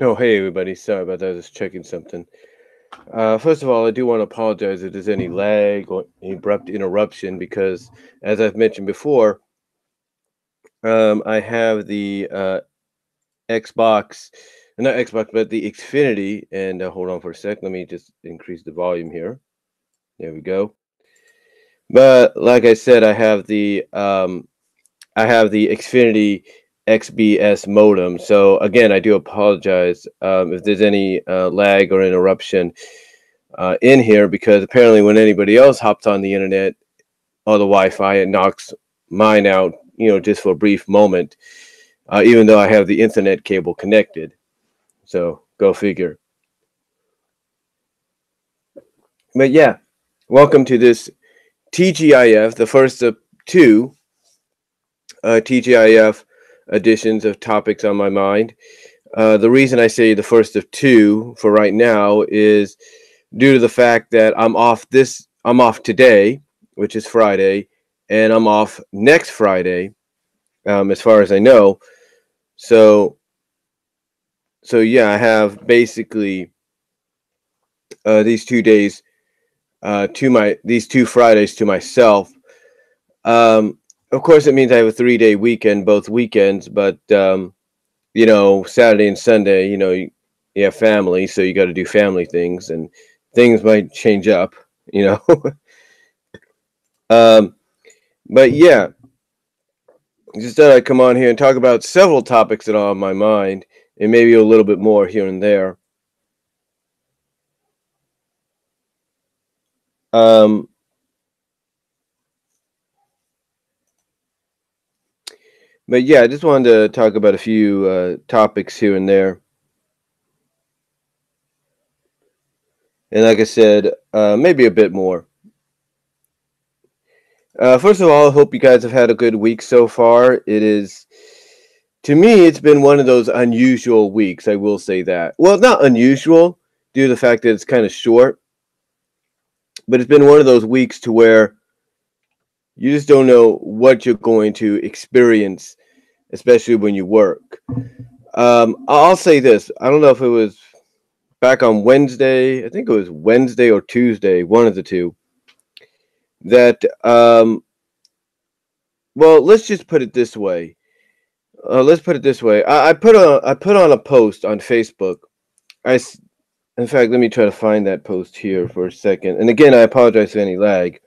Oh, hey everybody. Sorry about that. Just checking something. First of all, I do want to apologize if there's any lag or any abrupt interruption because, as I've mentioned before, I have the Xbox, not Xbox, but the Xfinity. And hold on for a sec. Let me just increase the volume here. There we go. But like I said, I have the Xfinity XBS modem. So again, I do apologize if there's any lag or interruption in here, because apparently when anybody else hops on the internet or the Wi-Fi, it knocks mine out, just for a brief moment, even though I have the Ethernet cable connected. So go figure. But yeah, welcome to this TGIF, the first of two TGIF editions of Topics on My Mind. The reason I say the first of two for right now is due to the fact that I'm off today, which is Friday, and I'm off next Friday, as far as I know. So yeah, I have basically these 2 days these 2 Fridays to myself. Of course, it means I have a 3-day weekend, both weekends, but Saturday and Sunday, you have family, so you got to do family things, and things might change up, But yeah, just thought I'd come on here and talk about several topics that are on my mind, and maybe a little bit more here and there. But yeah, I just wanted to talk about a few topics here and there. And like I said, maybe a bit more. First of all, I hope you guys have had a good week so far. To me, it's been one of those unusual weeks, I will say that. Well, not unusual due to the fact that it's kind of short, but it's been one of those weeks to where you just don't know what you're going to experience, especially when you work. I'll say this. I don't know if it was back on Wednesday. I think it was Wednesday or Tuesday, one of the two. That, well, let's just put it this way. I put on a post on Facebook. In fact, let me try to find that post here for a second. And again, I apologize for any lag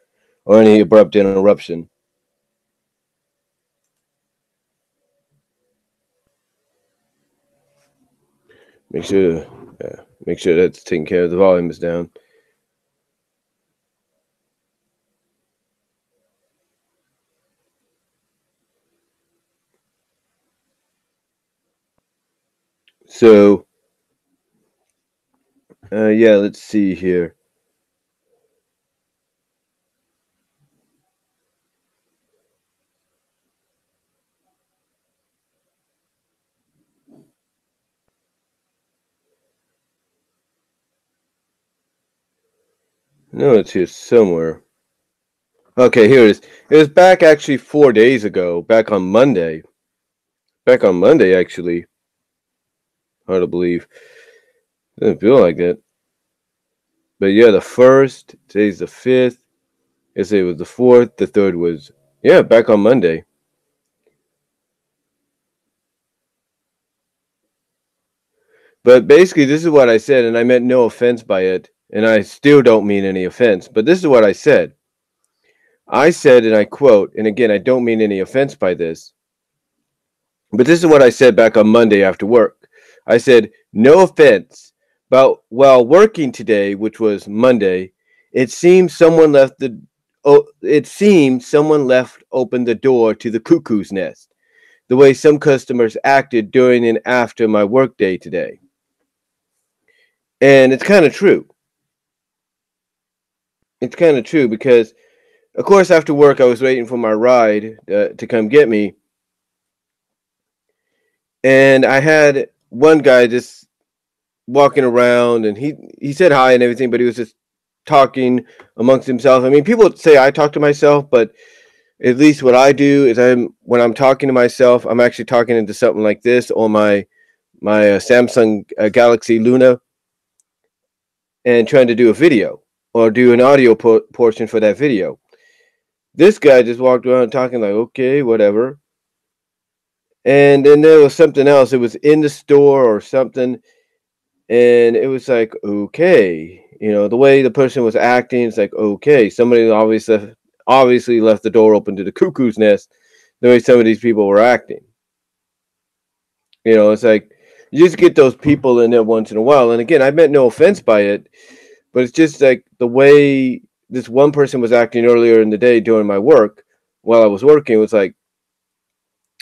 or any abrupt interruption. Make sure that's taken care of. The volume is down. So, yeah, let's see here. No, it's here somewhere. Okay, here it is. It was back actually 4 days ago, back on Monday. Actually. Hard to believe. Doesn't feel like that. But yeah, the 1st, today's the 5th. Yesterday was the 4th, the 3rd was, yeah, back on Monday. But basically, this is what I said, and I meant no offense by it, and I still don't mean any offense, but this is what I said. I said, and I quote, and again, I don't mean any offense by this, but this is what I said back on Monday after work. I said, no offense, but while working today, which was Monday, it seemed someone left open the door to the cuckoo's nest, the way some customers acted during and after my workday today. And it's kind of true. It's kind of true because, of course, after work, I was waiting for my ride to come get me. And I had one guy just walking around, and he said hi and everything, but he was just talking amongst himself. I mean, people say I talk to myself, but at least what I do is when I'm talking to myself, I'm actually talking into something like this on my Samsung Galaxy Luna and trying to do a video or do an audio portion for that video. This guy just walked around talking like, okay, whatever. And then there was something else. It was in the store or something. And it was like, okay, the way the person was acting, it's like, okay, somebody obviously left the door open to the cuckoo's nest the way some of these people were acting. It's like, you just get those people in there once in a while. And again, I meant no offense by it, but it's just like the way this one person was acting earlier in the day during my work while I was working was like,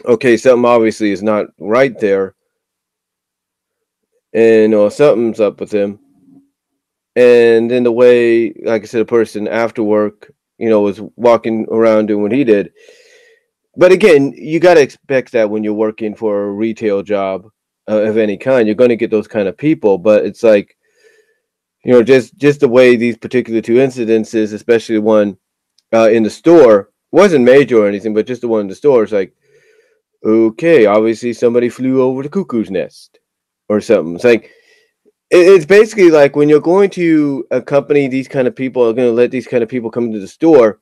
okay, something obviously is not right there. And something's up with him. And then the way, like I said, a person after work, was walking around doing what he did. But again, you got to expect that when you're working for a retail job of any kind, you're going to get those kind of people. But it's like, just the way these particular two incidences, especially the one in the store, wasn't major or anything, but just the one in the store is like, okay, obviously somebody flew over the cuckoo's nest or something. It's like, it's basically like when you're going to accompany these kind of people, are going to let these kind of people come into the store.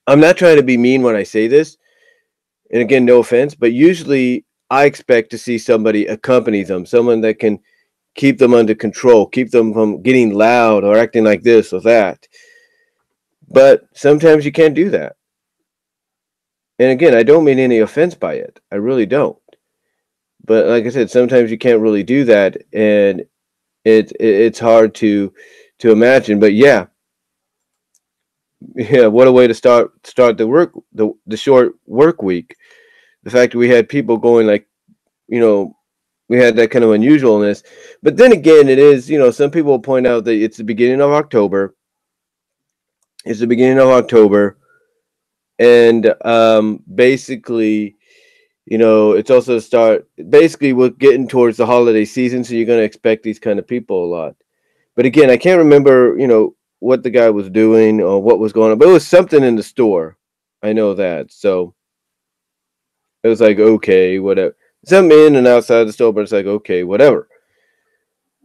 I'm not trying to be mean when I say this. And again, no offense, but usually I expect to see somebody accompany them, someone that can keep them under control, keep them from getting loud or acting like this or that. But sometimes you can't do that. And again, I don't mean any offense by it. I really don't. But like I said, sometimes you can't really do that, and it's hard to imagine. But yeah, what a way to start the short work week. The fact that we had people going like, we had that kind of unusualness. But then again, it is, some people point out that it's the beginning of October. It's the beginning of October, and basically, it's also the start. Basically, we're getting towards the holiday season, so you're going to expect these kind of people a lot. But again, I can't remember, what the guy was doing or what was going on, but it was something in the store. I know that. So it was like, okay, whatever. Something in and outside the store, but it's like, okay, whatever.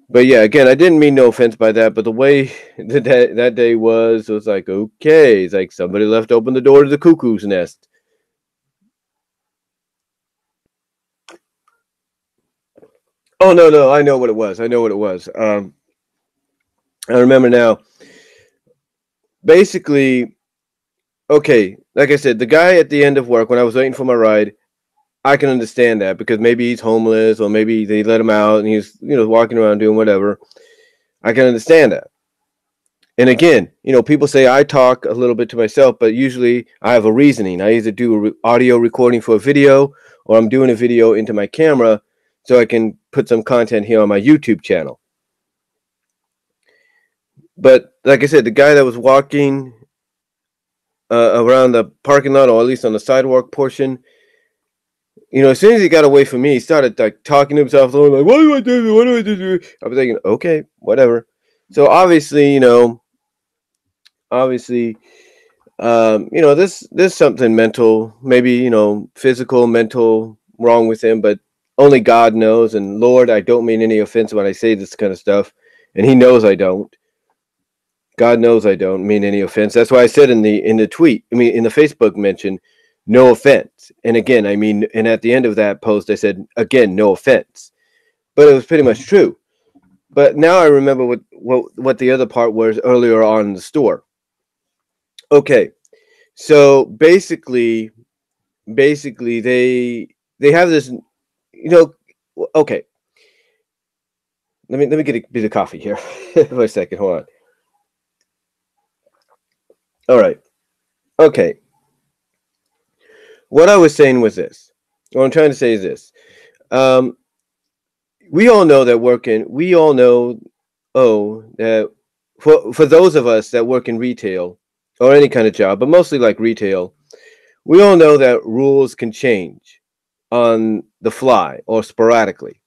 But yeah, again, I didn't mean no offense by that, but the way that day was, it was like, okay, it's like somebody left open the door to the cuckoo's nest. Oh, no, I know what it was. I remember now. Basically, okay, like I said, the guy at the end of work, when I was waiting for my ride, I can understand that because maybe he's homeless or maybe they let him out and he's, walking around doing whatever. I can understand that. And again, people say I talk a little bit to myself, but usually I have a reasoning. I either do an audio recording for a video or I'm doing a video into my camera so I can put some content here on my YouTube channel. But like I said, the guy that was walking around the parking lot, or at least on the sidewalk portion, as soon as he got away from me, he started like talking to himself, like, "What do I do? What do I do?" I was thinking, okay, whatever. So obviously, there's something mental, maybe physical, mental wrong with him, but only God knows. And Lord, I don't mean any offense when I say this kind of stuff, and He knows I don't. God knows I don't mean any offense. That's why I said in the tweet, in the Facebook mention, no offense. And again, and at the end of that post, I said, again, no offense. But it was pretty much true. But now I remember what the other part was earlier on in the store. Okay, so basically they have this, okay. Let me get a bit of coffee here for a second. Hold on. All right. Okay. What I was saying was this. What I'm trying to say is this. We all know that that for those of us that work in retail or any kind of job, but mostly like retail, we all know that rules can change on the fly or sporadically.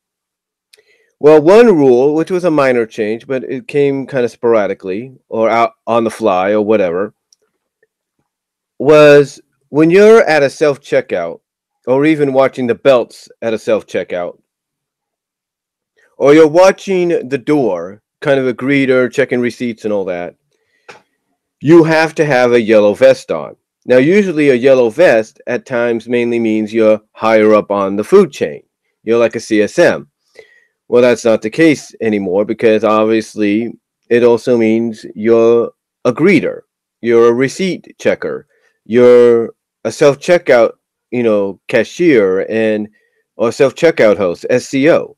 Well, one rule, which was a minor change, but it came kind of sporadically or out on the fly or whatever, was when you're at a self-checkout or even watching the belts at a self-checkout, or you're watching the door, kind of a greeter, checking receipts and all that, you have to have a yellow vest on. Now, usually a yellow vest at times mainly means you're higher up on the food chain. You're like a CSM. Well, that's not the case anymore, because obviously it also means you're a greeter, you're a receipt checker, you're a self-checkout, cashier, and or self-checkout host, SCO.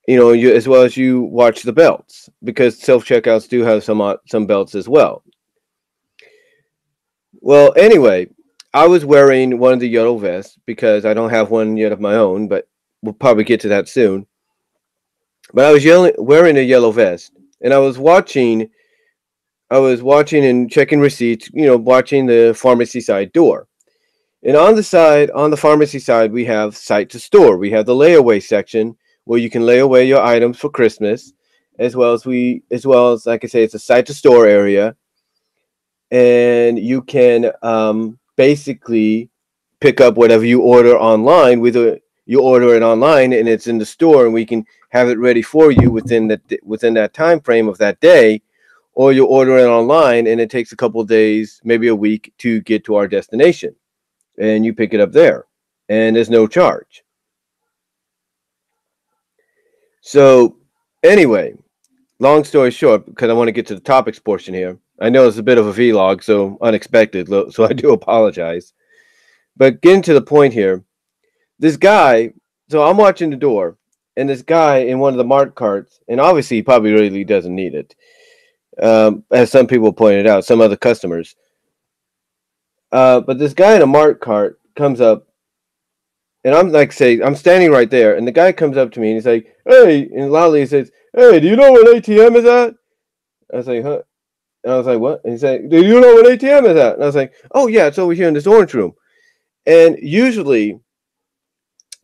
You, as well as you watch the belts, because self-checkouts do have some belts as well. Well, anyway, I was wearing one of the yellow vests because I don't have one yet of my own, but we'll probably get to that soon. But I was wearing a yellow vest, and I was watching and checking receipts, watching the pharmacy side door. And on the pharmacy side, we have site to store. We have the layaway section where you can lay away your items for Christmas, as well as like I say, it's a site to store area, and you can basically pick up whatever you order online. You order it online and it's in the store, and we can have it ready for you within that time frame of that day, or you order it online and it takes a couple of days, maybe a week, to get to our destination, and you pick it up there, and there's no charge. So anyway, long story short, because I want to get to the topics portion here. I know it's a bit of a vlog, so unexpected, so I do apologize. But getting to the point here, this guy, so I'm watching the door, and this guy in one of the mart carts, and obviously he probably really doesn't need it, as some people pointed out, some other customers. But this guy in a mart cart comes up, and I'm standing right there, and the guy comes up to me, and he's like, "Hey," and loudly he says, "Hey, do you know what ATM is at?" I was like, "Huh?" And I was like, "What?" And he said, "Do you know what ATM is at?" And I was like, "Oh yeah, it's over here in this orange room." And usually,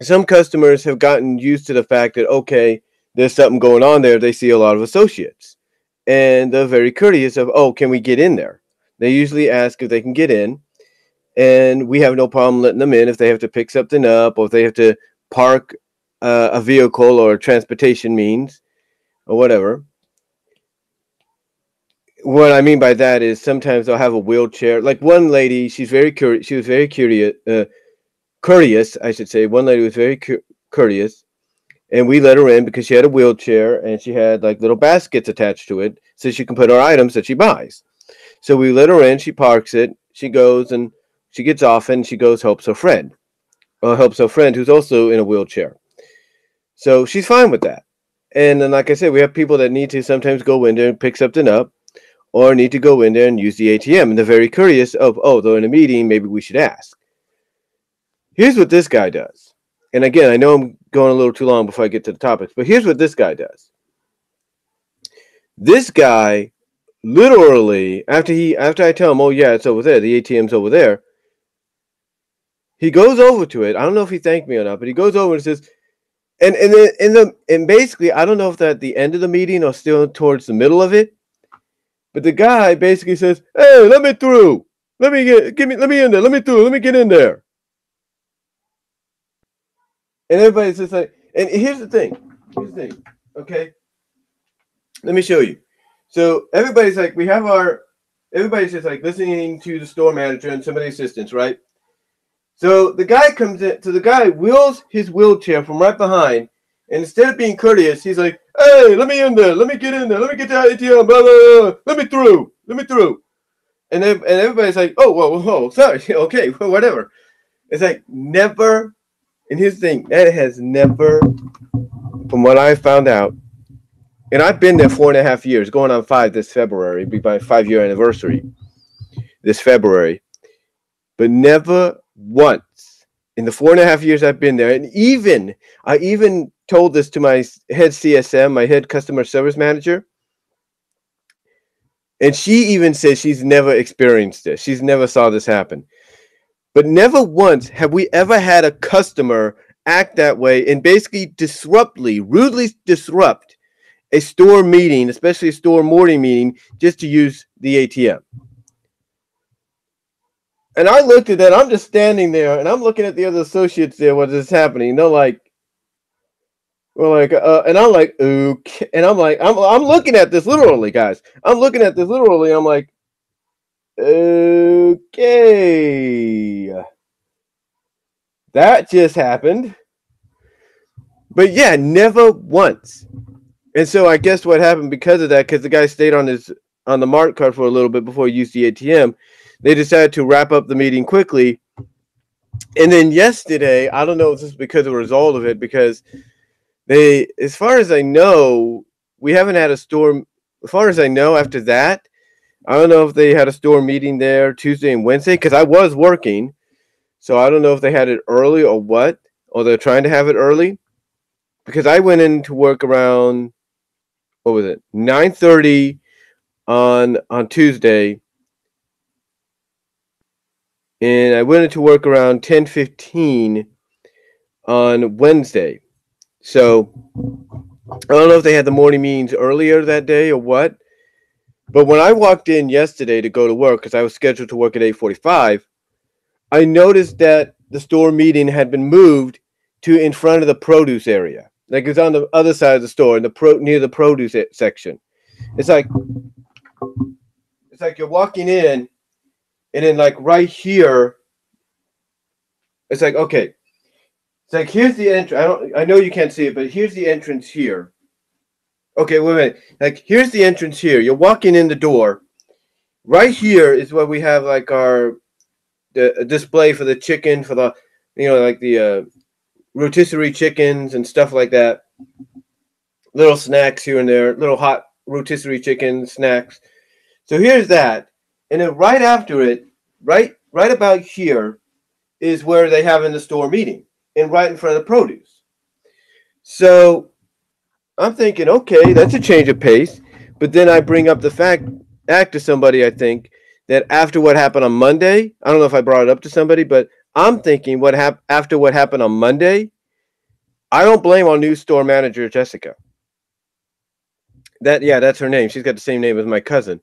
some customers have gotten used to the fact that, okay, there's something going on there. They see a lot of associates, and they're very courteous of, "Oh, can we get in there?" They usually ask if they can get in, and we have no problem letting them in if they have to pick something up, or if they have to park a vehicle or transportation means or whatever. What I mean by that is sometimes they'll have a wheelchair. Like one lady, she's very curious. She was very courteous, I should say. One lady was very courteous, and we let her in because she had a wheelchair and she had like little baskets attached to it, so she can put her items that she buys. So we let her in. She parks it. She goes and she gets off, and she goes helps her friend, who's also in a wheelchair. So she's fine with that. And then, like I said, we have people that need to sometimes go in there and pick something up, or need to go in there and use the ATM, and they're very curious of, oh, they're in a meeting, maybe we should ask. Here's what this guy does. And again, I know I'm going a little too long before I get to the topics, but here's what this guy does. This guy literally, after I tell him, oh yeah, it's over there, the ATM's over there, he goes over to it. I don't know if he thanked me or not, but he goes over and says, and basically, I don't know if they're at the end of the meeting or still towards the middle of it, but the guy basically says, "Hey, let me through. Let me in there. Let me through. Let me get in there." And everybody's just like, and here's the thing. Okay? Let me show you. So everybody's like, everybody's just like listening to the store manager and some of the assistants, right? So the guy comes in, so the guy wheels his wheelchair from right behind, and instead of being courteous, he's like, "Hey, let me in there. Let me get in there. Let me get that ATM. Blah, blah, blah. Let me through. Let me through." And everybody's like, "Oh, whoa, sorry. Okay, whatever." It's like never. And here's the thing, that has never, from what I found out, and I've been there 4.5 years, going on 5 this February, be my 5-year anniversary this February, but never once in the 4.5 years I've been there, and I even told this to my head CSM, my head customer service manager, and she even says she's never experienced this. She's never saw this happen. But never once have we ever had a customer act that way and basically rudely disrupt a store meeting, especially a store morning meeting, just to use the ATM. And I looked at that. I'm just standing there, and I'm looking at the other associates there. What is happening? They're like, Well, like, and I'm like, okay, and I'm like, I'm looking at this literally, guys. I'm looking at this literally. I'm like, okay, that just happened. But yeah, never once. And so I guess what happened because of that, because the guy stayed on the mark card for a little bit before he used the ATM, they decided to wrap up the meeting quickly. And then yesterday, I don't know if this is because of a result of it, because they, as far as I know, we haven't had a store. As far as I know, after that, I don't know if they had a store meeting there Tuesday and Wednesday, because I was working. So I don't know if they had it early or what, or they're trying to have it early. Because I went into work around, what was it, 9:30 on Tuesday, and I went into work around 10:15 on Wednesday. So I don't know if they had the morning meetings earlier that day or what. But when I walked in yesterday to go to work, because I was scheduled to work at 8:45, I noticed that the store meeting had been moved to in front of the produce area. Like it's on the other side of the store, in the near the produce section. It's like you're walking in, and then like right here, it's like, okay, it's like here's the entrance. I know you can't see it, but here's the entrance here. Okay, wait a minute. Like here's the entrance here. You're walking in the door. Right here is where we have like the display for the chicken, for the, like the rotisserie chickens and stuff like that. Little snacks here and there, little hot rotisserie chicken snacks. So here's that, and then right after it, right about here, is where they have in the store meeting, and right in front of the produce. So I'm thinking, okay, that's a change of pace. But then I bring up the fact to somebody, I think, that after what happened on Monday, I don't know if I brought it up to somebody, but I'm thinking after what happened on Monday, I don't blame our new store manager, Jessica. That's her name. She's got the same name as my cousin.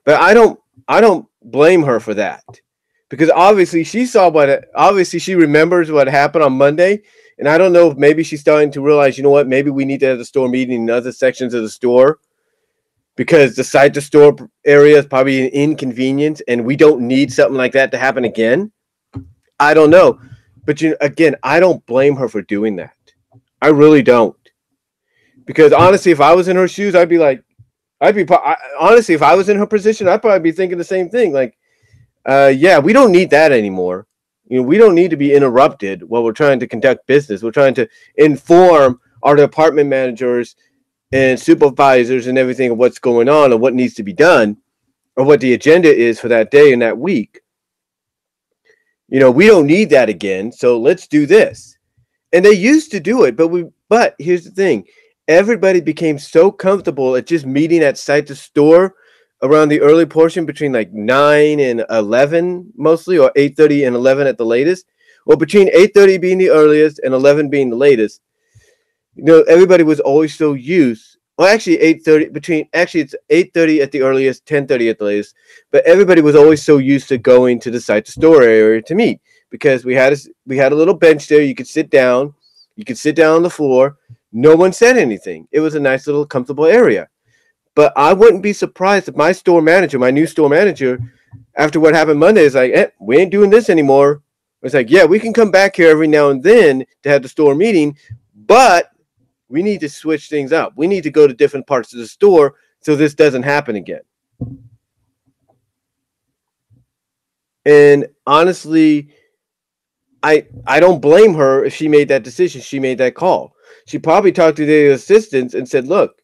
But I don't blame her for that. Because obviously she remembers what happened on Monday. And I don't know if maybe she's starting to realize, you know what, maybe we need to have the store meeting in other sections of the store, because the site to store area is probably an inconvenience and we don't need something like that to happen again. I don't know. But again, I don't blame her for doing that. I really don't. Because honestly, if I was in her shoes, honestly, if I was in her position, I'd probably be thinking the same thing. Like, yeah, we don't need that anymore. We don't need to be interrupted while we're trying to conduct business. We're trying to inform our department managers and supervisors and everything of what's going on and what needs to be done, or what the agenda is for that day and that week. We don't need that again, so let's do this. And they used to do it, but here's the thing. Everybody became so comfortable at just meeting at site to store around the early portion between like 9 and 11 mostly, or 8:30 and 11 at the latest. Well, between 8:30 being the earliest and 11 being the latest, everybody was always so used. Well, actually 8:30 it's 8:30 at the earliest, 10:30 at the latest. But everybody was always so used to going to the site to store area to meet, because we had a little bench there. You could sit down. You could sit down on the floor. No one said anything. It was a nice little comfortable area. But I wouldn't be surprised if my new store manager, after what happened Monday, is like, we ain't doing this anymore. It's like, yeah, we can come back here every now and then to have the store meeting, but we need to switch things up. We need to go to different parts of the store so this doesn't happen again. And honestly, I don't blame her if she made that decision. She made that call. She probably talked to the assistants and said, look,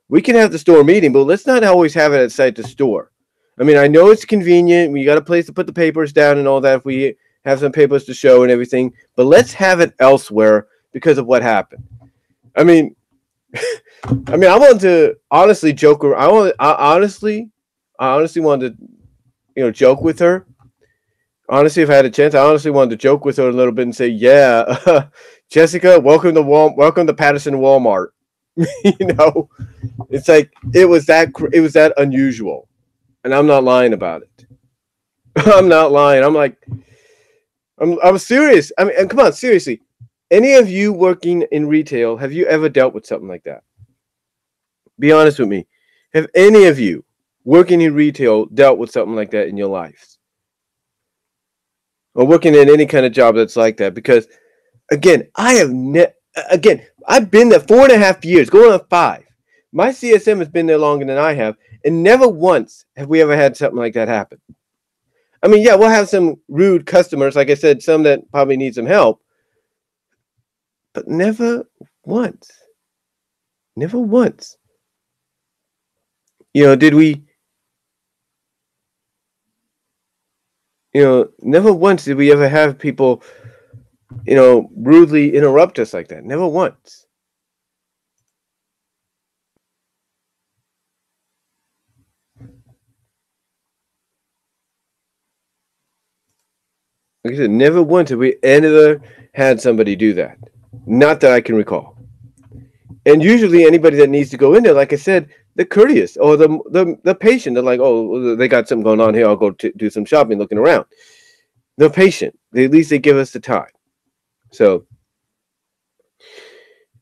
we can have the store meeting, but let's not always have it at site to store. I mean, I know it's convenient. We got a place to put the papers down and all that if we have some papers to show and everything, but let's have it elsewhere because of what happened. I mean, I wanted to honestly joke her. I honestly wanted to, joke with her. Honestly, if I had a chance, I honestly wanted to joke with her a little bit and say, yeah, Jessica, welcome to Patterson Walmart. It's like, it was that unusual. And I'm not lying about it. I'm not lying. I'm serious. I mean, and come on, seriously. Any of you working in retail, have you ever dealt with something like that? Be honest with me. Have any of you working in retail dealt with something like that in your lives? Or working in any kind of job that's like that? Because again, I've been there 4.5 years, going on 5. My CSM has been there longer than I have, and never once have we ever had something like that happen. I mean, yeah, we'll have some rude customers, like I said, some that probably need some help, but never once. Never once. Did we, never once did we ever have people, rudely interrupt us like that. Never once. Like I said, never once have we ever had somebody do that. Not that I can recall. And usually anybody that needs to go in there, like I said, they're courteous, or the patient. They're like, oh, they got something going on here. I'll go do some shopping, looking around. They're patient. At least they give us the time. So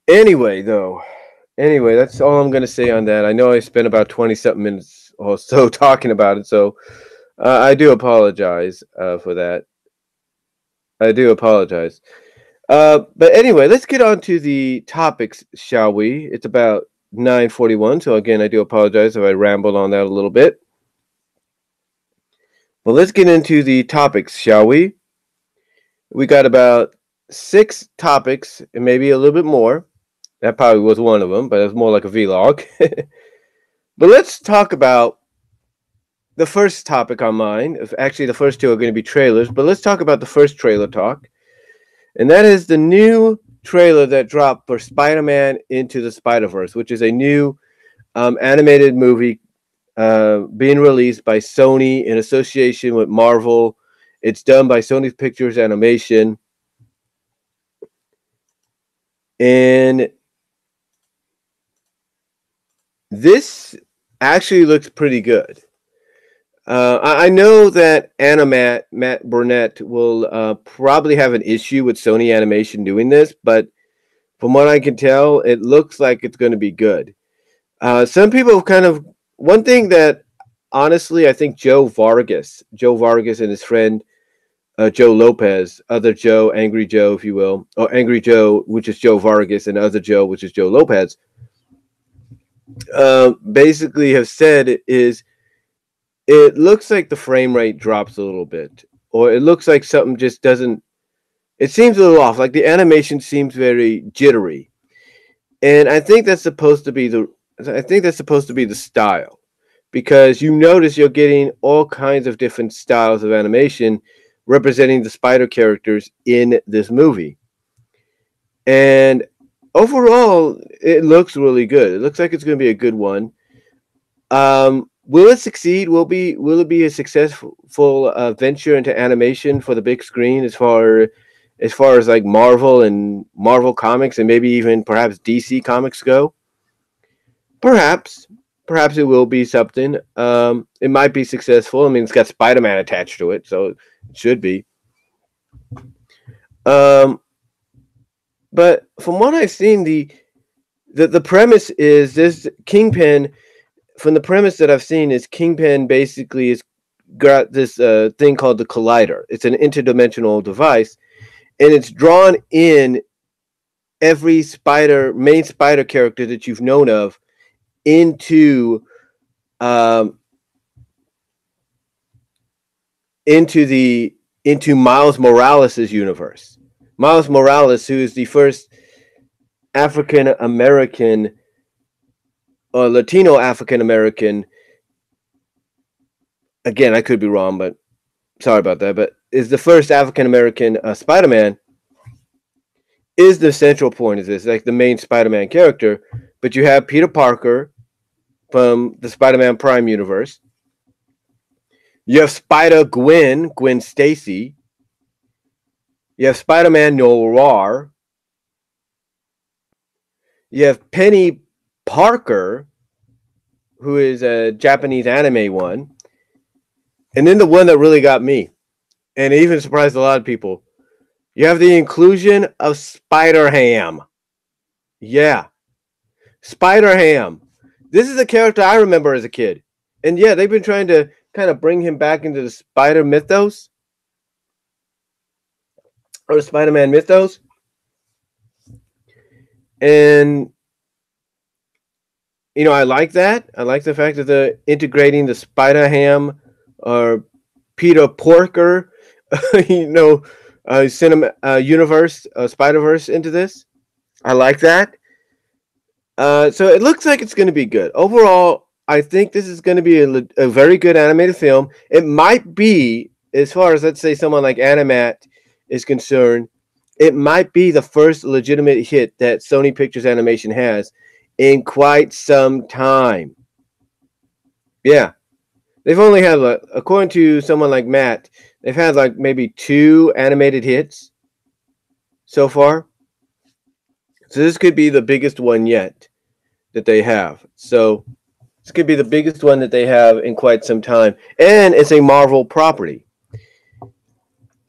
anyway, that's all I'm going to say on that. I know I spent about 20-something minutes or so talking about it, so I do apologize for that. I do apologize. But anyway, let's get on to the topics, shall we? It's about 9:41, so again, I do apologize if I rambled on that a little bit. Well, let's get into the topics, shall we? We got about 6 topics, and maybe a little bit more. That probably was one of them, but it's more like a vlog. But let's talk about the first topic on mine. Actually, the first 2 are going to be trailers, but let's talk about the first trailer talk. And that is the new trailer that dropped for Spider-Man Into the SpiderVerse, which is a new animated movie being released by Sony in association with Marvel. It's done by Sony Pictures Animation. And this actually looks pretty good. I know that Matt Burnett will probably have an issue with Sony Animation doing this, but from what I can tell, it looks like it's going to be good. Some people one thing that honestly, I think Joe Vargas and his friend Joe Lopez, other Joe, Angry Joe, if you will, or Angry Joe, which is Joe Vargas, and other Joe, which is Joe Lopez, basically have said is, it looks like the frame rate drops a little bit, or it looks like something just doesn't. It seems a little off. Like the animation seems very jittery, and I think that's supposed to be the style, because you notice you're getting all kinds of different styles of animation representing the spider characters in this movie, and overall, it looks really good. It looks like it's going to be a good one. Will it succeed? Will it be a successful venture into animation for the big screen, as far as like Marvel and Marvel Comics, and maybe even perhaps DC Comics go? Perhaps it will be something. It might be successful. I mean, it's got Spider-Man attached to it, so it should be. But from what I've seen, the premise is this Kingpin. From the premise that I've seen, is Kingpin basically has got this thing called the Collider. It's an interdimensional device, and it's drawn in every main spider character that you've known of into Miles Morales' universe. Miles Morales, who is the first African American or Latino African American, again, I could be wrong, but sorry about that, but is the first African American Spider-Man, is the central point of this, like the main Spider-Man character. But you have Peter Parker from the Spider-Man Prime universe. You have Spider-Gwen Stacy. You have Spider-Man Noir. You have Penny Parker, who is a Japanese anime one. And then the one that really got me, and it even surprised a lot of people, You have the inclusion of Spider-Ham. Yeah, Spider-Ham. This is a character I remember as a kid. And yeah, they've been trying to kind of bring him back into the Spider mythos or the Spider-Man mythos. And I like that. I like the fact that they're integrating the Spider-Ham or Peter Porker, cinema universe, SpiderVerse into this. I like that. So it looks like it's going to be good. Overall, I think this is going to be a very good animated film. It might be, as far as, let's say, someone like Animat is concerned, it might be the first legitimate hit that Sony Pictures Animation has in quite some time. Yeah. They've only had, according to someone like Matt, they've had like maybe 2 animated hits so far. So this could be the biggest one yet that they have. So this could be the biggest one that they have in quite some time. And it's a Marvel property.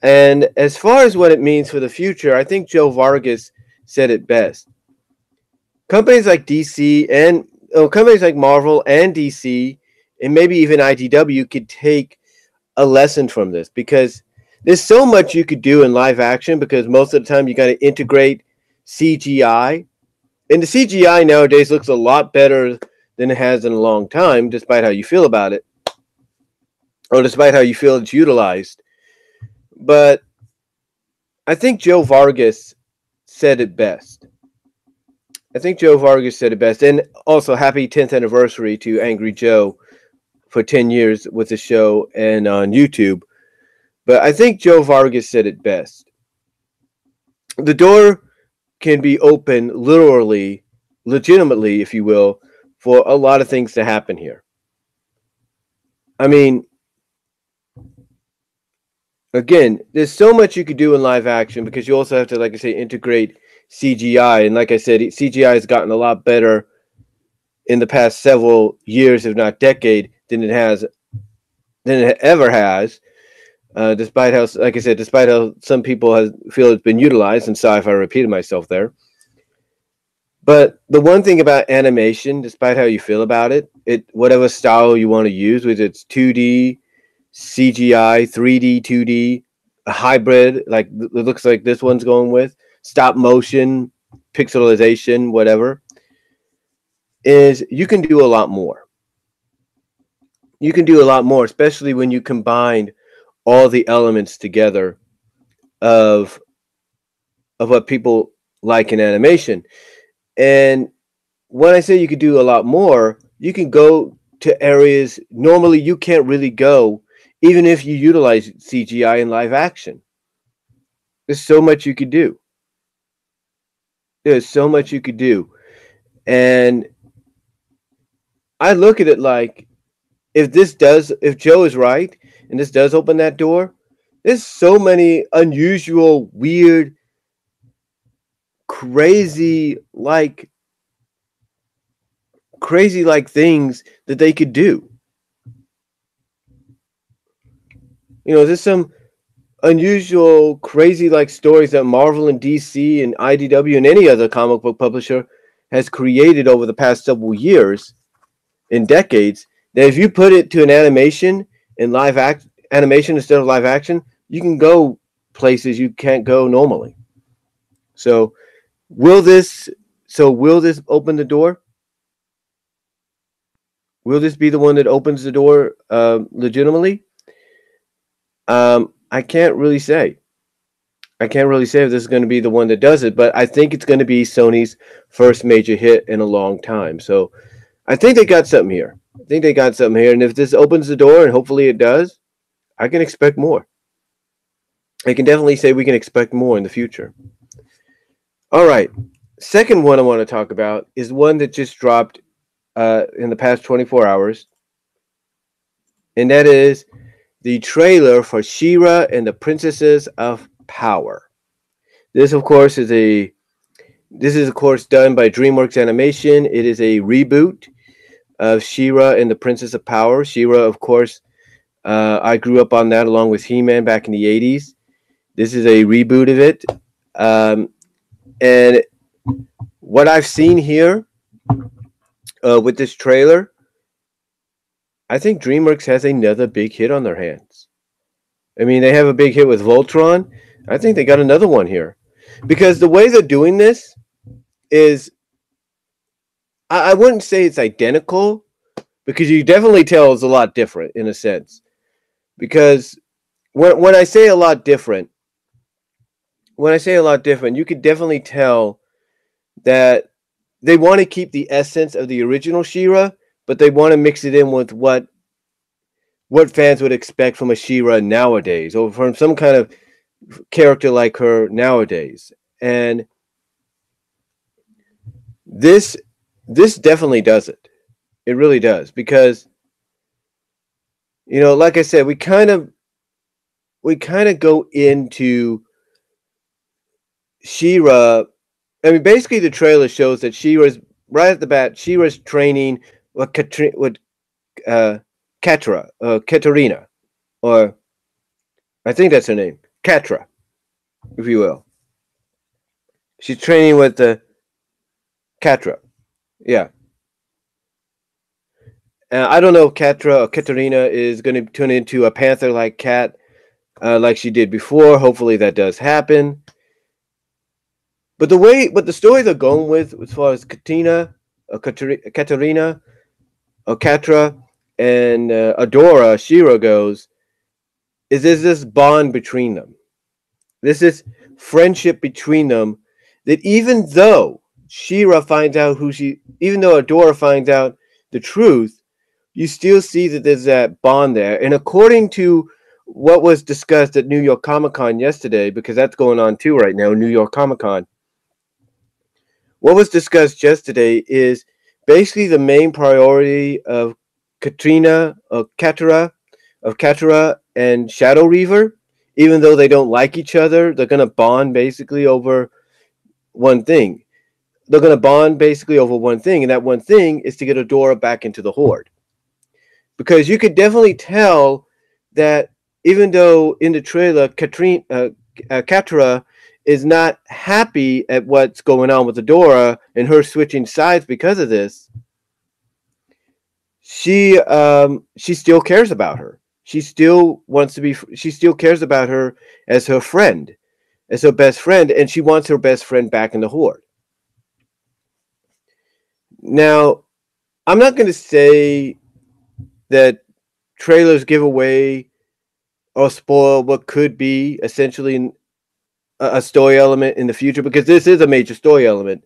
And as far as what it means for the future, I think Joe Vargas said it best. Companies like DC and companies like Marvel and DC and maybe even IDW could take a lesson from this, because there's so much you could do in live action, because most of the time you got to integrate CGI. And the CGI nowadays looks a lot better than it has in a long time, despite how you feel about it, or despite how you feel it's utilized. But I think Joe Vargas said it best. And also, happy 10th anniversary to Angry Joe for 10 years with the show and on YouTube. But I think Joe Vargas said it best. The door can be open literally, legitimately, if you will, for a lot of things to happen here. I mean, again, there's so much you could do in live action, because you also have to, like I say, integrate CGI. And like I said, CGI has gotten a lot better in the past several years, if not decade, than it ever has. Despite how, like I said, despite how some people feel it's been utilized, and sorry if I repeated myself there. But the one thing about animation, despite how you feel about it, whatever style you want to use, whether it's 2D, CGI, 3D, 2D, a hybrid, like it looks like this one's going with, stop motion, pixelization, whatever, is you can do a lot more. You can do a lot more, especially when you combine all the elements together of what people like in animation. And when I say you could do a lot more, you can go to areas normally you can't really go, even if you utilize CGI in live action. There's so much you could do. And I look at it like, if Joe is right, and this does open that door, there's so many unusual, weird, crazy like things that they could do. There's some unusual, crazy like stories that Marvel and DC and IDW and any other comic book publisher has created over the past several years and decades, that if you put it to an animation in animation instead of live action, you can go places you can't go normally. So will this open the door? Will this be the one that opens the door legitimately? I can't really say. If this is going to be the one that does it, but I think it's going to be Sony's first major hit in a long time. So I think they got something here. And if this opens the door, and hopefully it does, I can expect more. I can definitely say we can expect more in the future. All right. Second one I want to talk about is one that just dropped in the past 24 hours. And that is the trailer for She-Ra and the Princesses of Power. This, of course, is done by DreamWorks Animation. It is a reboot of She-Ra and the Princess of Power. She-Ra, of course, I grew up on that along with He-Man back in the 80s. This is a reboot of it. And what I've seen here with this trailer, I think DreamWorks has another big hit on their hands. I mean, they have a big hit with Voltron. I think they got another one here. Because the way they're doing this is, I wouldn't say it's identical, because you definitely tell it's a lot different in a sense. Because when I say a lot different, you could definitely tell that they want to keep the essence of the original She-Ra, but they want to mix it in with what fans would expect from a She-Ra nowadays, or from some kind of character like her nowadays. And this definitely does it. It really does, because, you know, like I said, we kind of go into She-Ra. I mean, basically, the trailer shows that She-Ra's right at the bat. She-Ra's training with Katarina, or I think that's her name, Katra, if you will. She's training with the Katra. Yeah. I don't know if Katra or Katarina is going to turn into a panther-like cat, like she did before. Hopefully that does happen. But the story they're going with, as far as Katarina, or Katra, and Adora, She-Ra goes, is there's this bond between them. There's this friendship between them that even though She-Ra finds out even though Adora finds out the truth, you still see that there's that bond there. And according to what was discussed at New York Comic Con yesterday, because that's going on too right now, New York Comic Con, what was discussed yesterday is basically the main priority of Katra and Shadow Reaver. Even though they don't like each other, they're going to bond basically over one thing. And that one thing is to get Adora back into the Horde. Because you could definitely tell that even though in the trailer, Katra is not happy at what's going on with Adora and her switching sides because of this, she still cares about her. She still cares about her as her friend, as her best friend, and she wants her best friend back in the Horde. Now, I'm not going to say that trailers give away or spoil what could be essentially a story element in the future, because this is a major story element.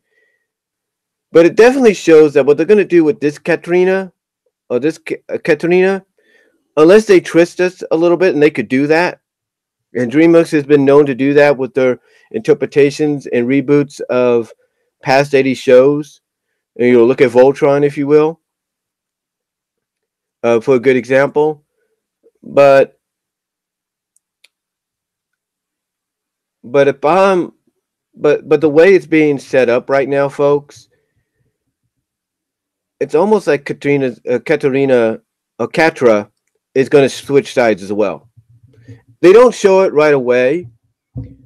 But it definitely shows that what they're going to do with this Katarina, unless they twist us a little bit, and they could do that, and DreamWorks has been known to do that with their interpretations and reboots of past 80 shows. And you'll look at Voltron, if you will, for a good example. But the way it's being set up right now, folks, it's almost like Katarina or Katra is going to switch sides as well. They don't show it right away,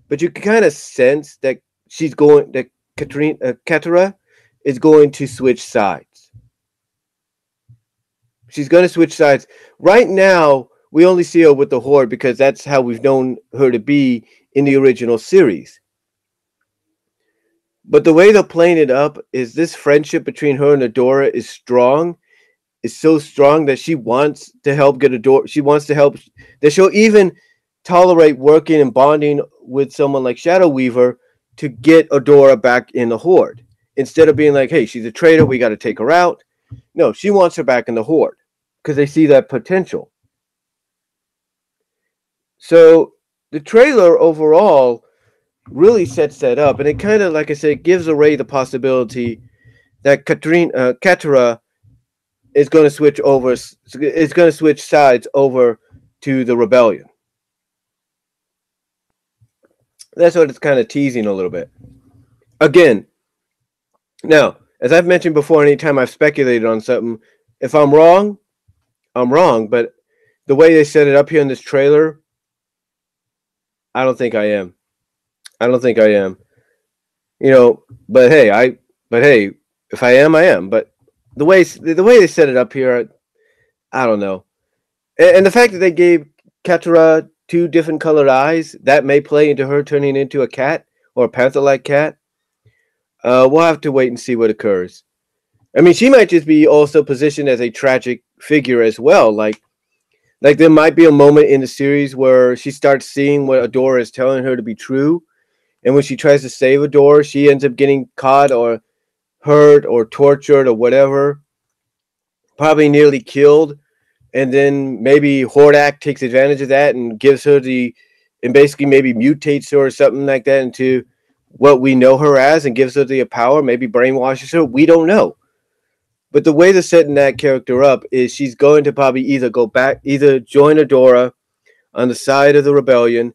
but you can kind of sense that Katra is going to switch sides. She's going to switch sides. Right now, we only see her with the Horde because that's how we've known her to be in the original series. But the way they're playing it up is this friendship between her and Adora is strong. It's so strong that she wants to help get Adora. She wants to help. That she'll even tolerate working and bonding with someone like Shadow Weaver to get Adora back in the Horde. Instead of being like, hey, she's a traitor, we got to take her out. No, she wants her back in the Horde because they see that potential. So the trailer overall really sets that up, and it kind of, like I said, gives away the possibility that Katra is going to switch over. Is going to switch sides over to the rebellion. That's what it's kind of teasing a little bit. Again, now, as I've mentioned before, anytime I've speculated on something, if I'm wrong, I'm wrong. But the way they set it up here in this trailer, I don't think I am. I don't think I am. But hey, if I am, I am. But the way they set it up here, I don't know. And the fact that they gave Katara two different colored eyes, that may play into her turning into a cat or a panther-like cat. We'll have to wait and see what occurs. I mean, she might just be also positioned as a tragic figure as well. Like there might be a moment in the series where she starts seeing what Adora is telling her to be true, and when she tries to save Adora, she ends up getting caught or hurt or tortured or whatever, probably nearly killed. And then maybe Hordak takes advantage of that and gives her and basically maybe mutates her or something like that into what we know her as and gives her the power, maybe brainwashes her. We don't know. But the way they're setting that character up is she's going to probably either join Adora on the side of the rebellion,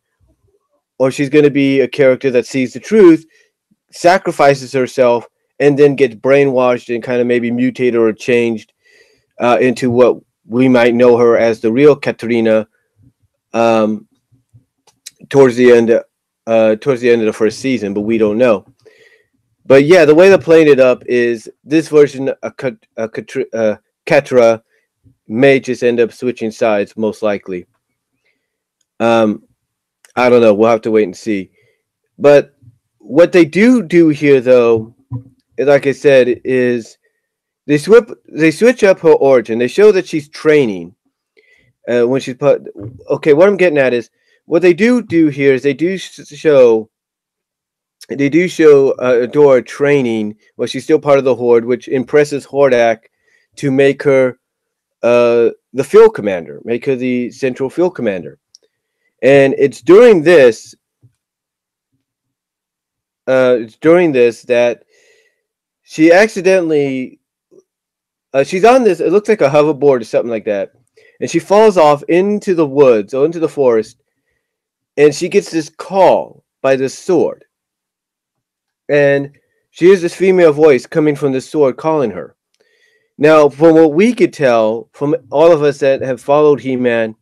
or she's going to be a character that sees the truth, sacrifices herself, and then gets brainwashed and kind of maybe mutated or changed into what we might know her as the real Katarina um, towards the end of the first season, but we don't know. But yeah, the way they're playing it up is this version of Katra may just end up switching sides, most likely. Um, I don't know. We'll have to wait and see. But what they do here, though, like I said, is they switch up her origin. They show that she's training when she's put. Okay, what I'm getting at is what they do here is they do show Adora training while she's still part of the Horde, which impresses Hordak to make her the field commander, make her the central field commander. And it's during this that she accidentally she's on this. It looks like a hoverboard or something like that, and she falls off into the woods or into the forest, and she gets this call by this sword, and she hears this female voice coming from the sword calling her. Now, from what we could tell from all of us that have followed He-Man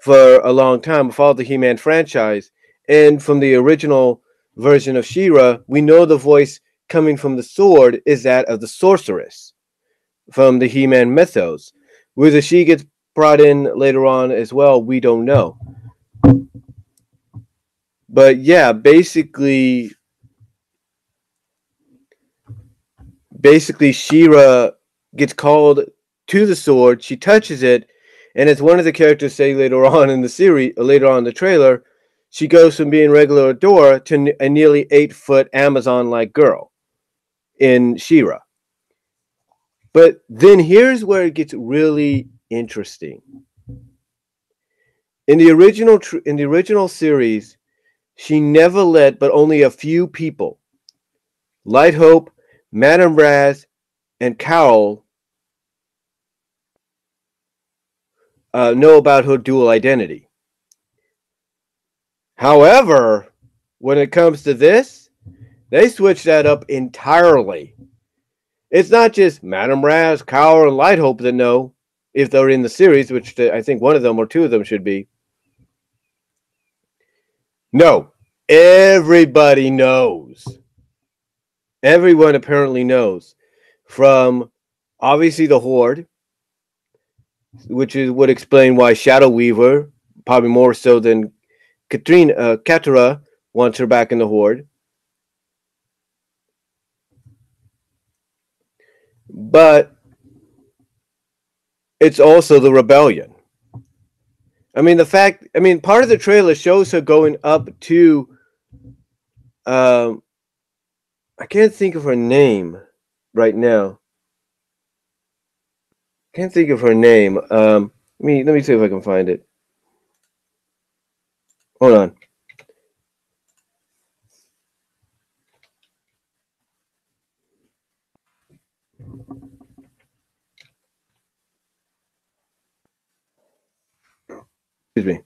for a long time, followed the He-Man franchise, and from the original version of She-Ra, we know the voice coming from the sword is that of the sorceress from the He-Man mythos. Whether she gets brought in later on as well, we don't know. But yeah, basically She-Ra gets called to the sword. She touches it, and as one of the characters say later on in the series, later on in the trailer, she goes from being regular Adora to a nearly 8-foot Amazon-like girl in She-Ra. But then here's where it gets really interesting. In the original series, she never let but only a few people, Light Hope, Madame Raz, and Carol, know about her dual identity. However, when it comes to this, they switch that up entirely. It's not just Madame Raz, Carol, and Light Hope that know if they're in the series, which I think one of them or two of them should be. No, everybody knows. Everyone apparently knows. From obviously the Horde, which would explain why Shadow Weaver, probably more so than Katara, wants her back in the Horde. But it's also the rebellion. Part of the trailer shows her going up to, I can't think of her name right now. Can't think of her name. Let me see if I can find it. Hold on. Excuse me.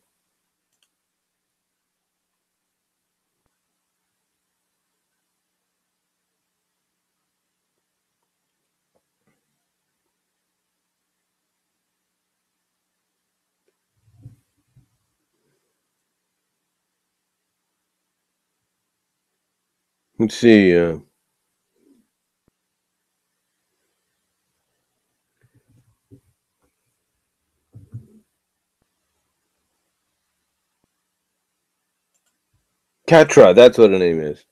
Let's see. Catra, that's what her name is.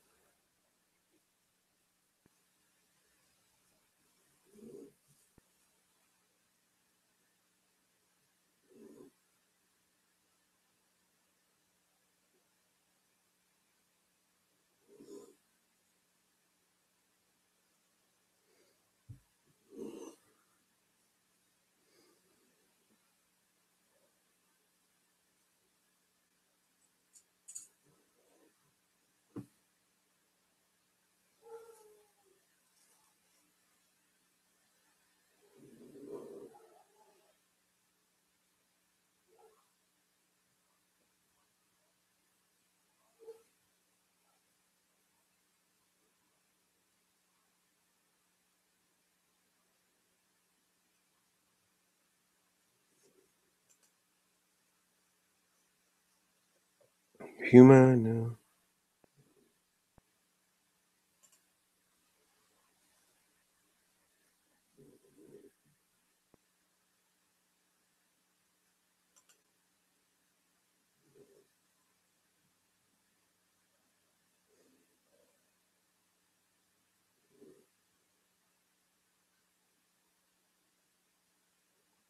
Human.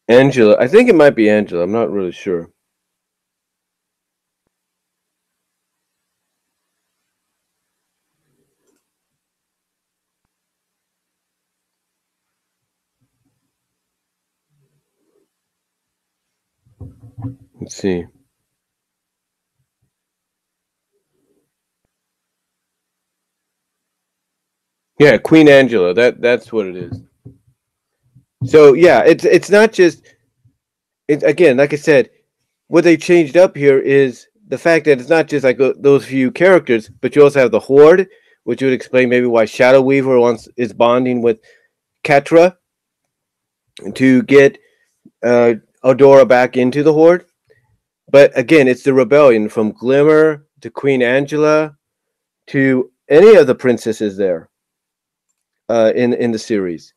Angela. I think it might be Angela. I'm not really sure. Let's see. Yeah, Queen Angela. That's what it is. So yeah, it's not just it again. Like I said, what they changed up here is the fact that it's not just like those few characters, but you also have the Horde, which would explain maybe why Shadow Weaver is bonding with Catra to get Eldora back into the Horde. But again, it's the rebellion from Glimmer to Queen Angela to any of the princesses there in the series.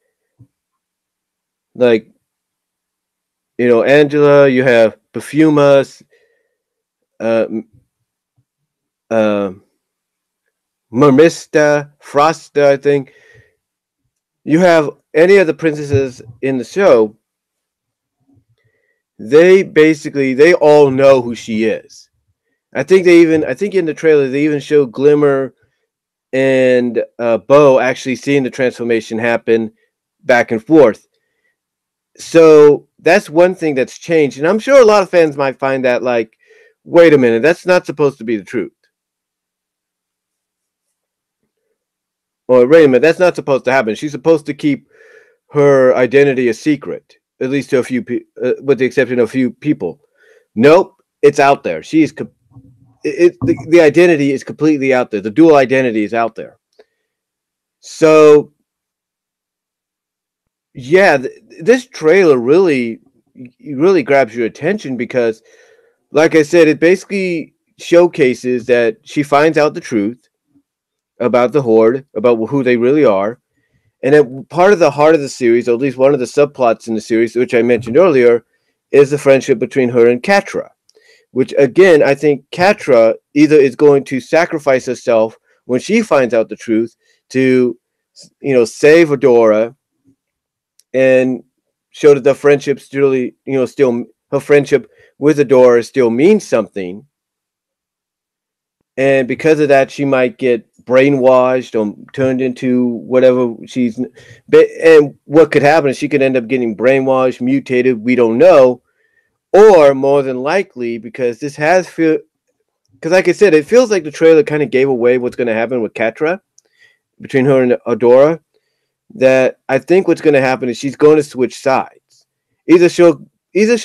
Like, Angela, you have Perfuma, uh, uh, Mermista, Frosta, I think. You have any of the princesses in the show, they all know who she is. I think in the trailer they even show Glimmer and Bo actually seeing the transformation happen back and forth. So that's one thing that's changed, and I'm sure a lot of fans might find that like, wait a minute, that's not supposed to be the truth. Or wait a minute, that's not supposed to happen. She's supposed to keep her identity a secret, at least to a few, with the exception of a few people. Nope, it's out there. The identity is completely out there. The dual identity is out there. So yeah, this trailer really grabs your attention because, like I said, it basically showcases that she finds out the truth about the Horde, about who they really are. And then part of the heart of the series, or at least one of the subplots in the series, which I mentioned earlier, is the friendship between her and Catra. Which, again, I think Catra either is going to sacrifice herself when she finds out the truth to, save Eldora and show that the friendship still her friendship with Eldora still means something. And because of that, she might get brainwashed or turned into whatever she's. And what could happen is she could end up getting brainwashed, mutated. We don't know, or more than likely, because because like I said, it feels like the trailer kind of gave away what's going to happen with Catra between her and Eldora. That I think what's going to happen is she's going to switch sides. Either she'll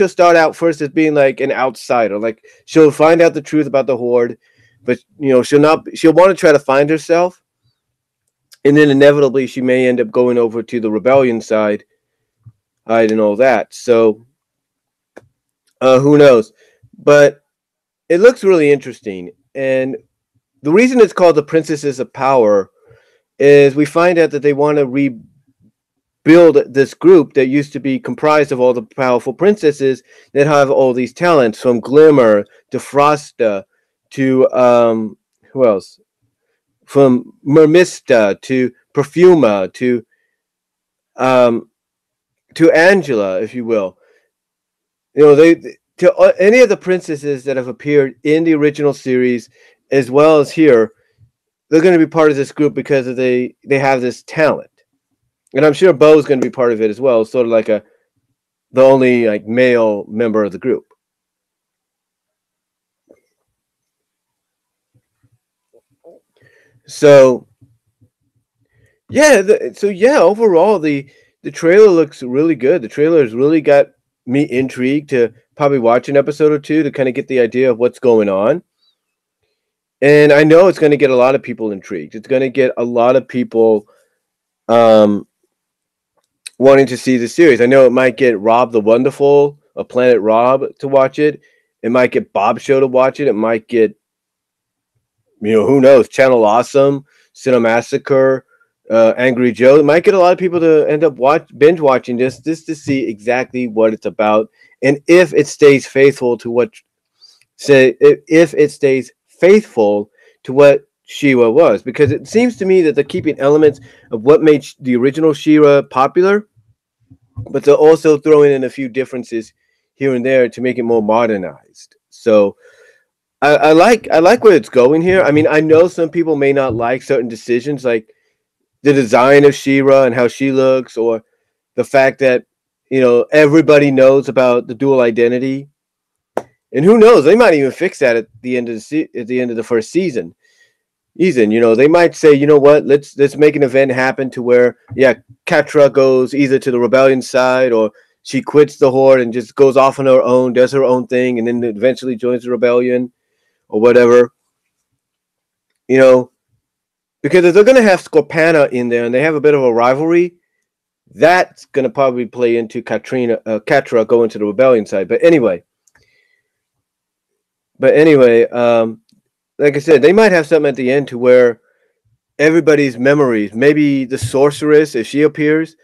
start out first as being like an outsider, like she'll find out the truth about the Horde, but she'll want to try to find herself, and then inevitably she may end up going over to the rebellion side, and all that. So who knows? But it looks really interesting, and the reason it's called the Princesses of Power is we find out that they want to rebuild this group that used to be comprised of all the powerful princesses that have all these talents, from Glimmer to Frosta to who else? From Mermista to Perfuma to Angela, if you will. You know, they to any of the princesses that have appeared in the original series as well as here, they're going to be part of this group because they have this talent. And I'm sure Bo's going to be part of it as well, sort of like the only like male member of the group. So yeah, overall the trailer looks really good. The trailer has really got me intrigued to probably watch an episode or two to kind of get the idea of what's going on. And I know it's going to get a lot of people intrigued. It's going to get a lot of people wanting to see the series. I know it might get Rob the Wonderful, a Planet Rob, to watch it. It might get Bob Show to watch it. It might get, who knows, Channel Awesome, Cinemassacre, Angry Joe. It might get a lot of people to end up binge watching this just to see exactly what it's about, and if it stays faithful to what She-Ra was, because it seems to me that they're keeping elements of what made the original She-Ra popular, but they're also throwing in a few differences here and there to make it more modernized. So I like where it's going here. I mean, I know some people may not like certain decisions, like the design of She-Ra and how she looks, or the fact that everybody knows about the dual identity. And who knows? They might even fix that at the end of the first season. They might say, you know what? Let's make an event happen to where, Catra goes either to the rebellion side, or she quits the Horde and just goes off on her own, does her own thing, and then eventually joins the rebellion or whatever. Because if they're going to have Scorpana in there and they have a bit of a rivalry, that's going to probably play into Catra going to the rebellion side. But anyway, like I said, they might have something at the end to where everybody's memories, maybe the sorceress, if she appears,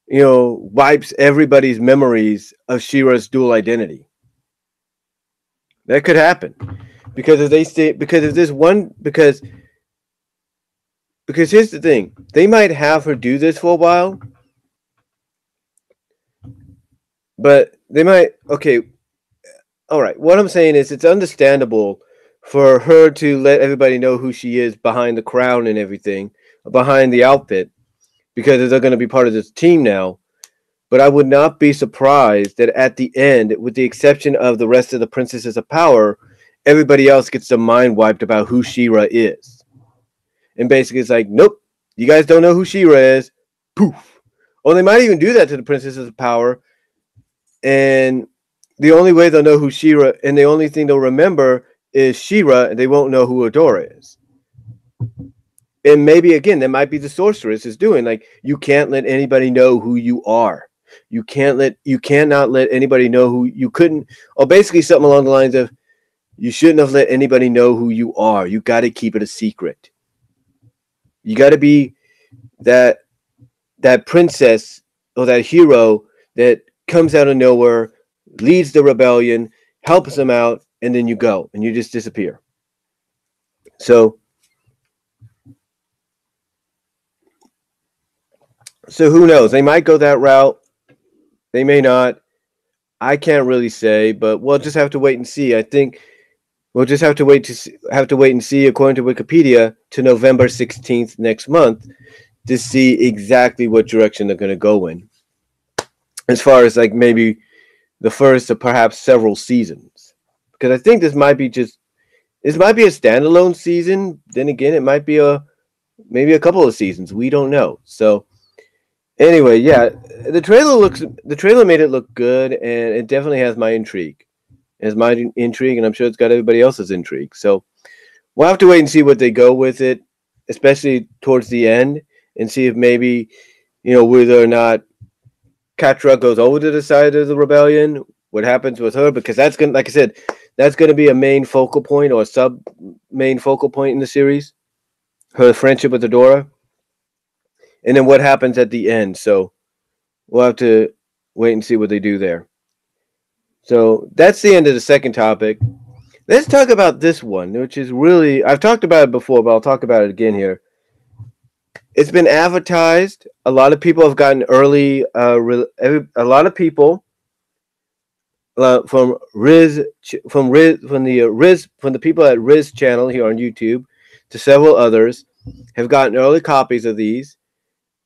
wipes everybody's memories of She-Ra's dual identity. That could happen. Because here's the thing. They might have her do this for a while, but they might, all right. What I'm saying is it's understandable for her to let everybody know who she is behind the crown and everything, behind the outfit, because they're going to be part of this team now. But I would not be surprised that at the end, with the exception of the rest of the Princesses of Power, everybody else gets their mind wiped about who She-Ra is. And basically it's like, nope, you guys don't know who She-Ra is. Poof. Or they might even do that to the Princesses of Power. And the only way they'll know who She-Ra, and the only thing they'll remember is She-Ra, and they won't know who Adora is. And maybe, again, that might be the sorceress is doing. Like, you can't let anybody know who you are. You cannot let anybody know who you couldn't, or basically something along the lines of, you shouldn't have let anybody know who you are. You got to keep it a secret. You got to be that princess or that hero that comes out of nowhere, leads the rebellion, helps them out, and then you go and you just disappear. So who knows? They might go that route. They may not. I can't really say, but we'll just have to wait and see. I think we'll just have to wait and see, according to Wikipedia, to November 16th next month to see exactly what direction they're going to go in. As far as like maybe the first or perhaps several seasons. Because I think this might be a standalone season. Then again, it might be maybe a couple of seasons. We don't know. So anyway, the trailer made it look good, and it definitely has my intrigue. It has my intrigue, and I'm sure it's got everybody else's intrigue. So we'll have to wait and see what they go with it, especially towards the end, and see if maybe, whether or not Catra goes over to the side of the rebellion, what happens with her, because that's going to, like I said, That's going to be a main focal point or a sub main focal point in the series. Her friendship with Adora, and then what happens at the end. So we'll have to wait and see what they do there. So that's the end of the second topic. Let's talk about this one, which is really, I've talked about it before, but I'll talk about it again here. It's been advertised. A lot of people have gotten early. A lot of people from the people at Riz channel here on YouTube to several others have gotten early copies of these.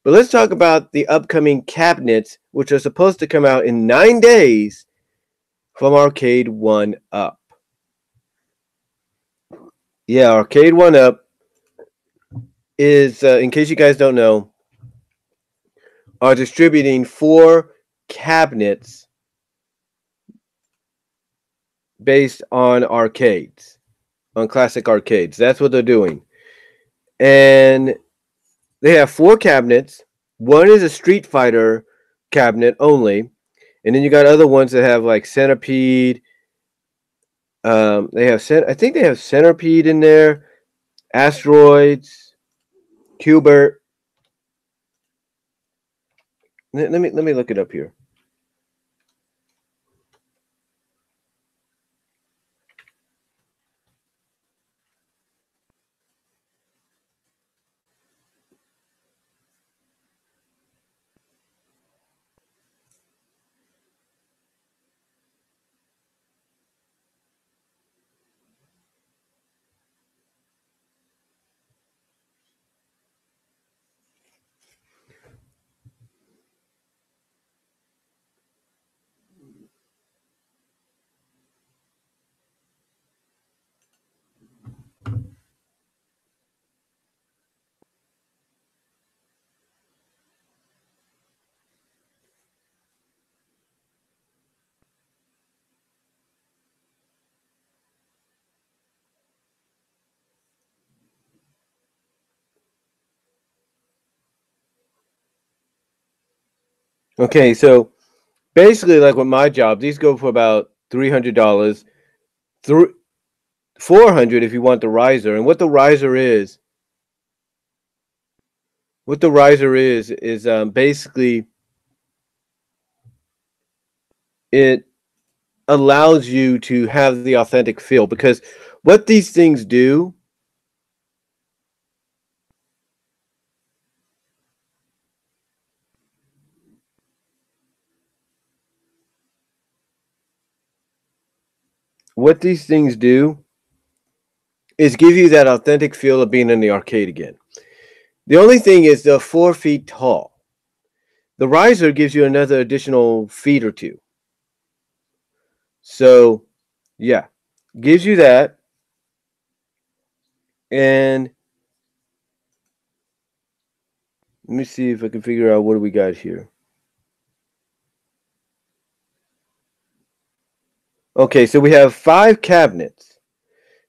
But let's talk about the upcoming cabinets, which are supposed to come out in 9 days from Arcade 1-Up. Yeah, Arcade 1-Up is, in case you guys don't know, are distributing 4 cabinets based on arcades, on classic arcades. That's what they're doing. And they have 4 cabinets. One is a Street Fighter cabinet only. And then you got other ones that have like Centipede. I think they have Centipede in there, Asteroids, Cubert. Let me look it up here. Okay, so basically, like with my job, these go for about $300, $400 if you want the riser. And what the riser is, basically it allows you to have the authentic feel, because what these things do is give you that authentic feel of being in the arcade again. The only thing is they're 4 feet tall. The riser gives you another additional feet or two. So, yeah, gives you that. And let me see if I can figure out what do we got here. Okay, so we have 5 cabinets.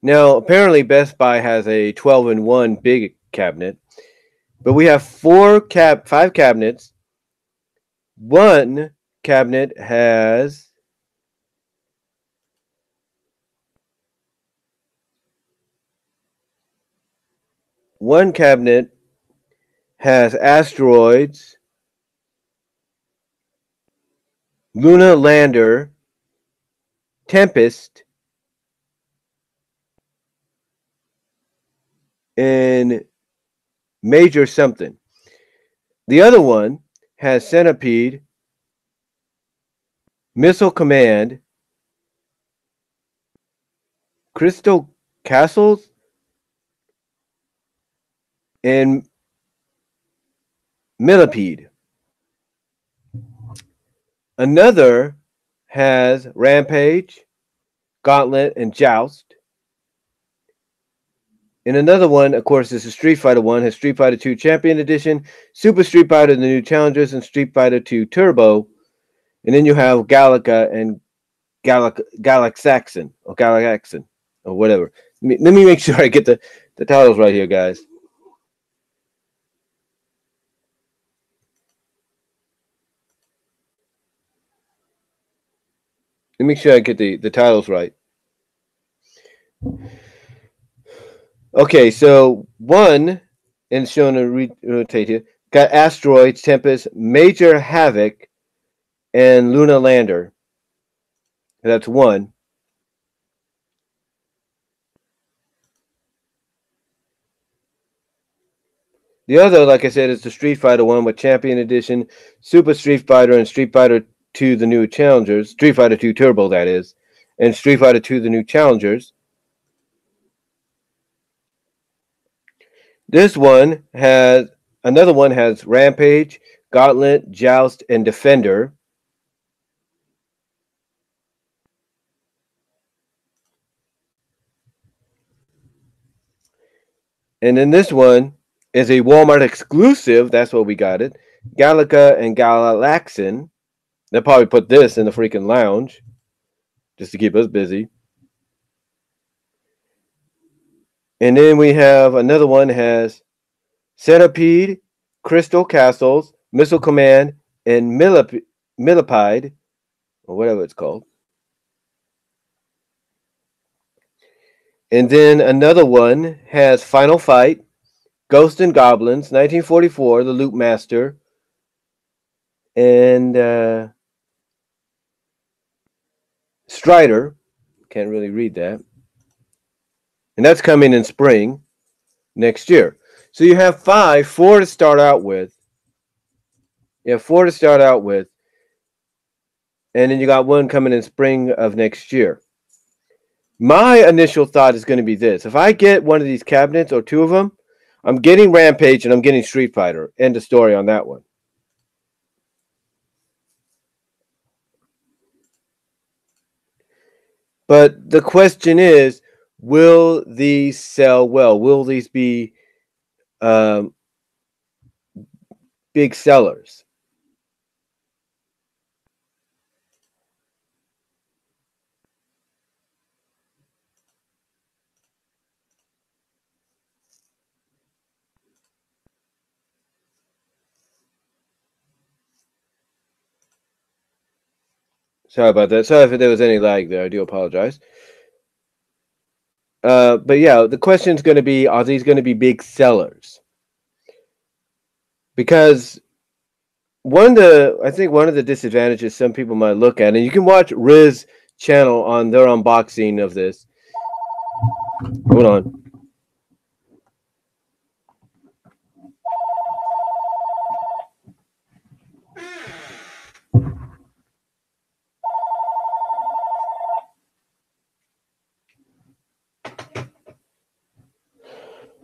Now, apparently Best Buy has a 12-in-1 big cabinet, but we have 5 cabinets. One cabinet has Asteroids, Luna Lander, Tempest, and Major something. The other one has Centipede, Missile Command, Crystal Castles, and Millipede. Another has Rampage, Gauntlet, and Joust. And another one, of course, is a Street Fighter one, has Street Fighter 2 Champion Edition, Super Street Fighter, the new Challengers, and Street Fighter 2 Turbo. And then you have Galaga and Galaxaxon, or whatever. Let me make sure I get the titles right here, guys. Let me make sure I get the titles right. Okay, so one, and shown to rotate here, got Asteroids, Tempest, Major Havoc, and Luna Lander. That's one. The other, like I said, is the Street Fighter one with Champion Edition, Super Street Fighter, and Street Fighter 2 The New Challengers. Street Fighter 2 Turbo, that is. And Street Fighter 2 The New Challengers. This one has, another one has Rampage, Gauntlet, Joust, and Defender. And then this one is a Walmart exclusive. That's what we got it. Galaga and Galaxin. They'll probably put this in the freaking lounge just to keep us busy. And then we have another one has Centipede, Crystal Castles, Missile Command, and Millipede, or whatever it's called. And then another one has Final Fight, Ghosts and Goblins, 1944, The Loop Master, and Strider. Can't really read that. And that's coming in spring next year. So you have four to start out with. You have four to start out with. And then you got one coming in spring of next year. My initial thought is going to be this. If I get one of these cabinets or two of them, I'm getting Rampage and I'm getting Street Fighter. End of story on that one. But the question is, will these sell well? Will these be big sellers? Sorry about that. Sorry if there was any lag there. I do apologize. But yeah, the question is going to be, are these going to be big sellers? Because I think one of the disadvantages some people might look at, and you can watch Riz channel on their unboxing of this. Hold on.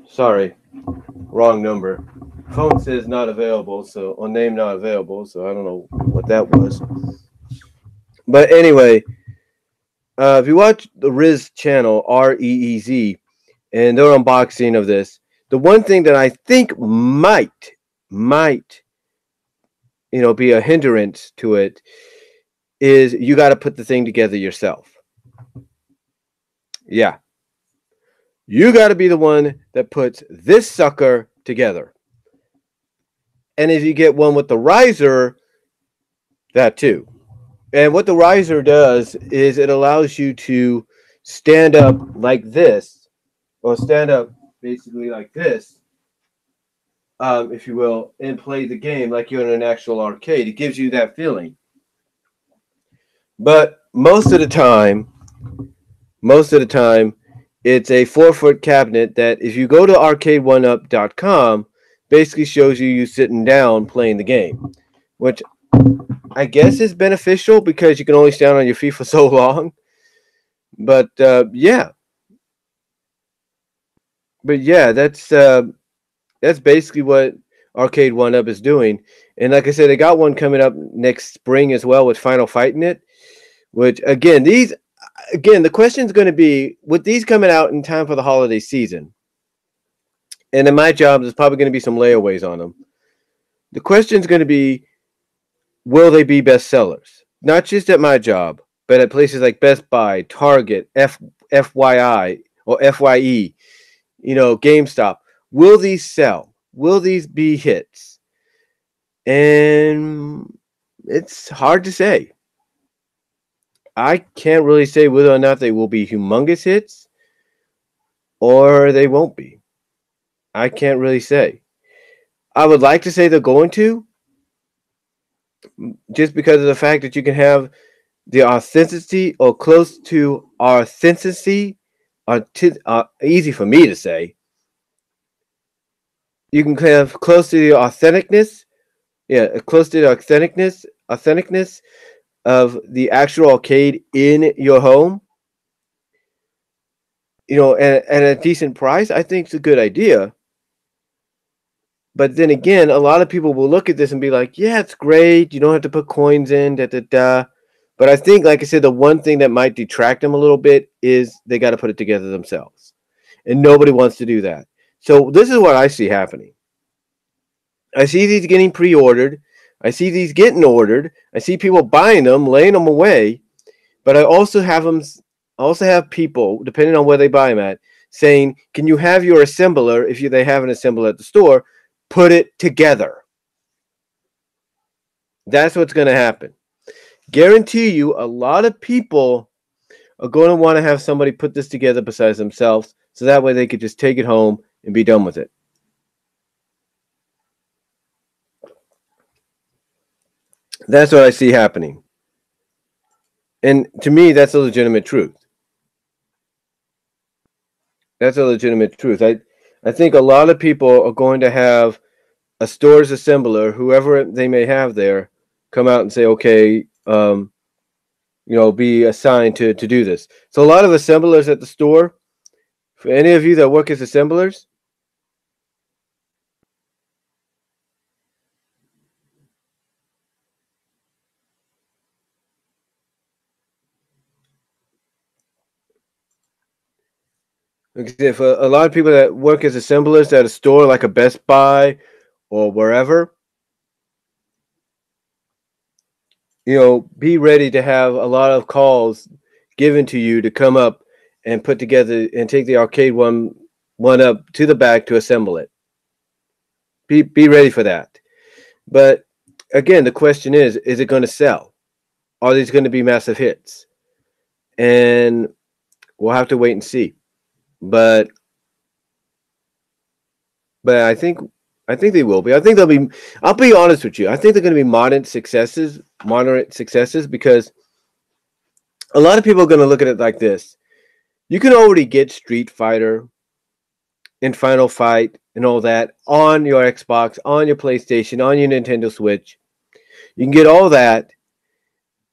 Sorry, wrong number. Phone says not available, or name not available, so I don't know what that was. But anyway, if you watch the Riz channel, REEZ, and their unboxing of this, the one thing that I think might, be a hindrance to it is you got to put the thing together yourself. Yeah. You got to be the one that puts this sucker together. And if you get one with the riser, that too. And what the riser does is it allows you to stand up like this, or stand up basically like this, if you will, and play the game like you're in an actual arcade. It gives you that feeling. But most of the time, it's a 4-foot cabinet that if you go to arcade1up.com, basically shows you sitting down playing the game, which I guess is beneficial because you can only stand on your feet for so long. But yeah. But yeah, that's basically what Arcade 1-Up is doing. And like I said, they got one coming up next spring as well with Final Fight in it, which again, the question is going to be, with these coming out in time for the holiday season, and in my job, there's probably going to be some layaways on them. The question is going to be, will they be bestsellers? Not just at my job, but at places like Best Buy, Target, FYI, or FYE, GameStop. Will these sell? Will these be hits? And it's hard to say. I can't really say whether or not they will be humongous hits, or they won't be. I can't really say. I would like to say they're going to, just because of the fact that you can have the authenticity or close to authenticity, easy for me to say. You can have close to the authenticness, close to the authenticness of the actual arcade in your home. At a decent price. I think it's a good idea. But then again, a lot of people will look at this and be like, yeah, it's great. You don't have to put coins in, da da da. But I think, like I said, the one thing that might detract them a little bit is they got to put it together themselves. And nobody wants to do that. So this is what I see happening. I see these getting pre-ordered. I see these getting ordered. I see people buying them, laying them away. But I also have people, depending on where they buy them at, saying, can you have your assembler, if they have an assembler at the store, put it together? That's what's going to happen. Guarantee you a lot of people are going to want to have somebody put this together besides themselves, so that way they could just take it home and be done with it. That's what I see happening. And to me, that's a legitimate truth. That's a legitimate truth. I think a lot of people are going to have a store's assembler, whoever they may have there, come out and say, okay, be assigned to do this. So a lot of assemblers at the store, for any of you that work as assemblers, for a lot of people that work as assemblers at a store like a Best Buy or wherever, be ready to have a lot of calls given to you to come up and put together and take the arcade one up to the back to assemble it. Be ready for that. But again, the question is it going to sell? Are these going to be massive hits? And we'll have to wait and see. But I think they will be. I think they'll be. I'll be honest with you. I think they're going to be moderate successes, because a lot of people are going to look at it like this. You can already get Street Fighter and Final Fight and all that on your Xbox, on your PlayStation, on your Nintendo Switch. You can get all that.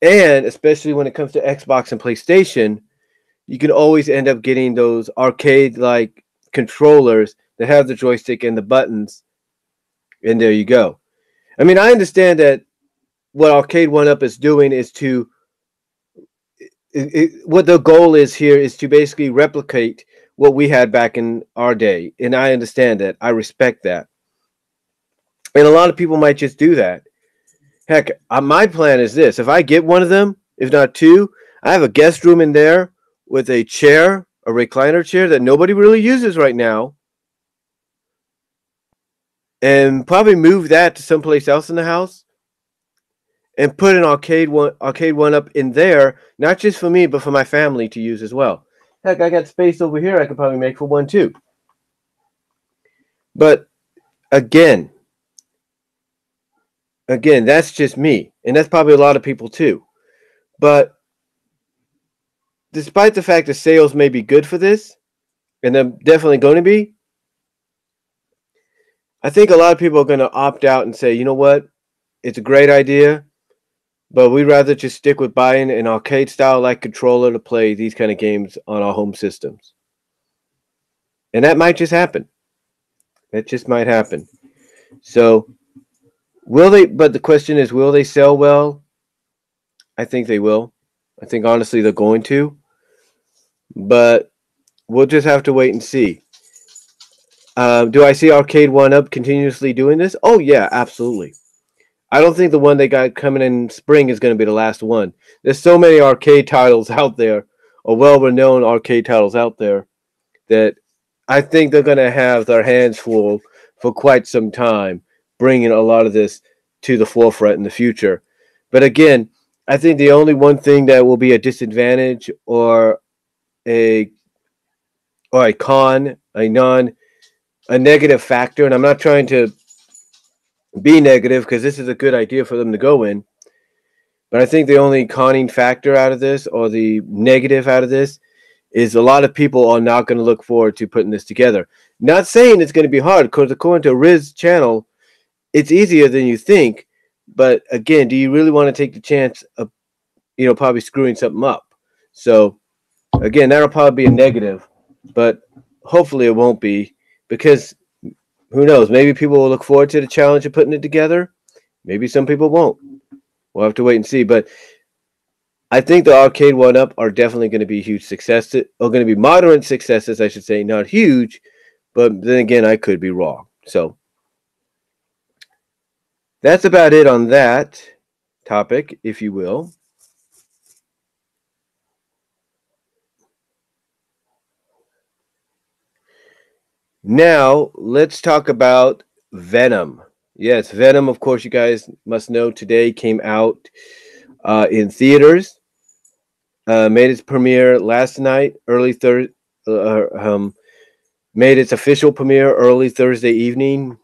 And especially when it comes to Xbox and PlayStation, you can always end up getting those arcade-like controllers that have the joystick and the buttons. And there you go. I mean, I understand that what Arcade 1-Up is doing is what the goal is here is to basically replicate what we had back in our day. And I understand that. I respect that. And a lot of people might just do that. Heck, my plan is this. If I get one of them, if not two, I have a guest room in there with a chair, a recliner chair that nobody really uses right now. And probably move that to someplace else in the house. And put an arcade 1-Up in there, not just for me, but for my family to use as well. Heck, I got space over here I could probably make for one too. But again, that's just me. And that's probably a lot of people too. But despite the fact that sales may be good for this, and they're definitely going to be, I think a lot of people are going to opt out and say, you know what? It's a great idea, but we'd rather just stick with buying an arcade-style like controller to play these kind of games on our home systems. And that might just happen. That just might happen. So, will they? But the question is, will they sell well? I think they will. I think, honestly, they're going to. But we'll just have to wait and see. Do I see Arcade 1-Up continuously doing this? Oh, yeah, absolutely. I don't think the one they got coming in spring is going to be the last one. There's so many arcade titles out there, or well-renowned arcade titles out there, that I think they're going to have their hands full for quite some time, bringing a lot of this to the forefront in the future. But again, I think the only one thing that will be a disadvantage or a or a negative factor. And I'm not trying to be negative because this is a good idea for them to go in. But I think the only conning factor out of this, or the negative out of this, is a lot of people are not going to look forward to putting this together. Not saying it's going to be hard, because according to Riz's channel, it's easier than you think. But again, do you really want to take the chance of, probably screwing something up? So again, that'll probably be a negative, but hopefully it won't be, because who knows? Maybe people will look forward to the challenge of putting it together. Maybe some people won't. We'll have to wait and see. But I think the arcade one-up are definitely going to be huge successes, or going to be moderate successes, I should say, not huge. But then again, I could be wrong. So that's about it on that topic, if you will. Now, let's talk about Venom. Yes, Venom, of course, you guys must know, today came out in theaters. Made its premiere last night, made its official premiere early Thursday evening.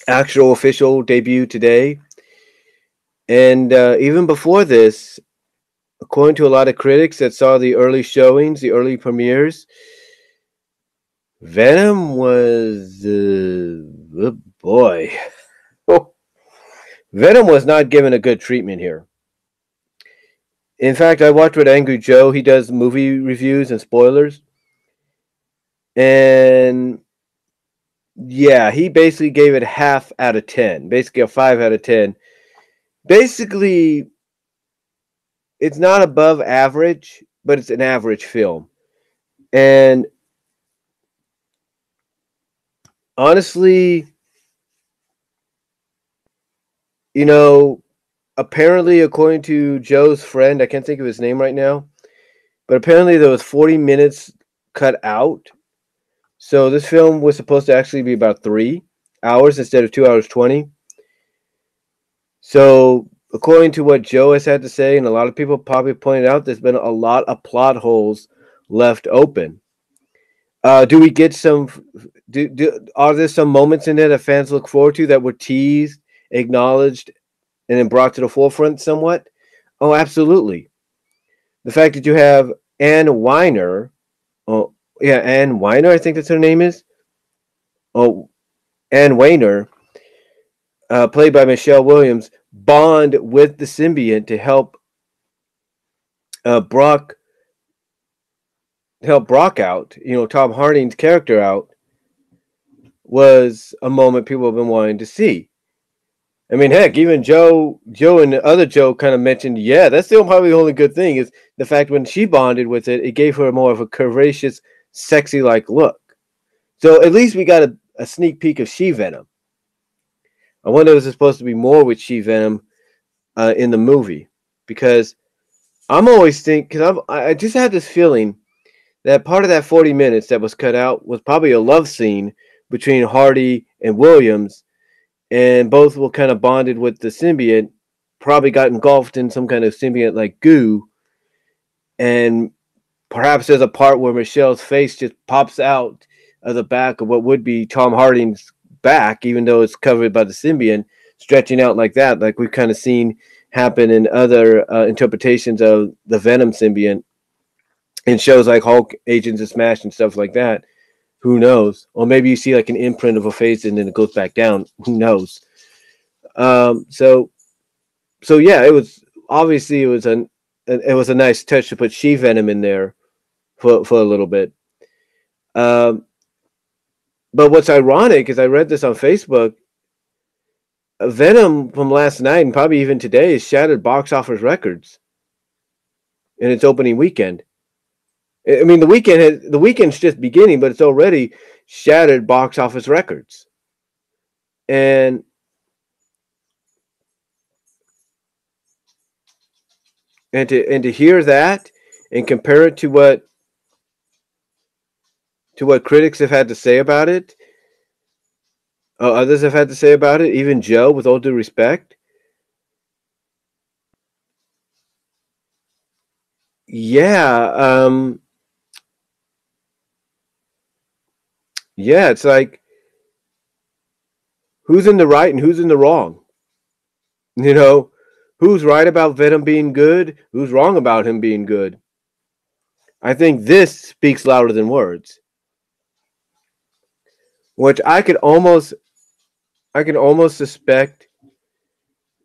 Actual official debut today. And even before this, according to a lot of critics that saw the early showings, the early premieres, Venom was, oh boy. Venom was not given a good treatment here. In fact, I watched with Angry Joe. He does movie reviews and spoilers. And yeah, he basically gave it half out of 10. Basically a 5 out of 10. Basically, it's not above average, but it's an average film. And honestly, apparently, according to Joe's friend, I can't think of his name right now, but apparently there was 40 minutes cut out. So this film was supposed to actually be about 3 hours instead of 2 hours 20. So according to what Joe has had to say, and a lot of people probably pointed out, there's been a lot of plot holes left open. Do we get some? Are there some moments in there that fans look forward to that were teased, acknowledged, and then brought to the forefront somewhat? Oh, absolutely. The fact that you have Anne Weiner, Anne Weiner, I think that's her name is. Oh, Anne Weiner, played by Michelle Williams, bond with the symbiote to help Brock out, Tom Hardy's character out, was a moment people have been wanting to see. I mean, heck, even Joe and the other Joe kind of mentioned, yeah, that's still probably the only good thing is the fact when she bonded with it, it gave her more of a curvaceous, sexy-like look. So at least we got a sneak peek of She-Venom. I wonder if there's supposed to be more with She-Venom in the movie, because I'm always thinking, because I just had this feeling that part of that 40 minutes that was cut out was probably a love scene between Hardy and Williams, and both were kind of bonded with the symbiote, probably got engulfed in some kind of symbiote-like goo, and perhaps there's a part where Michelle's face just pops out of the back of what would be Tom Hardy's back, even though it's covered by the symbiote, stretching out like that, like we've kind of seen happen in other interpretations of the Venom symbiote in shows like Hulk, Agents of Smash, and stuff like that. Who knows? Or maybe you see like an imprint of a face and then it goes back down. Who knows? So yeah, it was obviously it was a nice touch to put She-Venom in there for a little bit. But what's ironic is I read this on Facebook. Venom from last night and probably even today has shattered box office records in its opening weekend. I mean, the weekend's just beginning, but it's already shattered box office records. And to hear that and compare it to what critics have had to say about it, others have had to say about it, even Joe, with all due respect. Yeah, yeah, it's like, who's in the right and who's in the wrong? You know, who's right about Venom being good? Who's wrong about him being good? I think this speaks louder than words, which I can almost suspect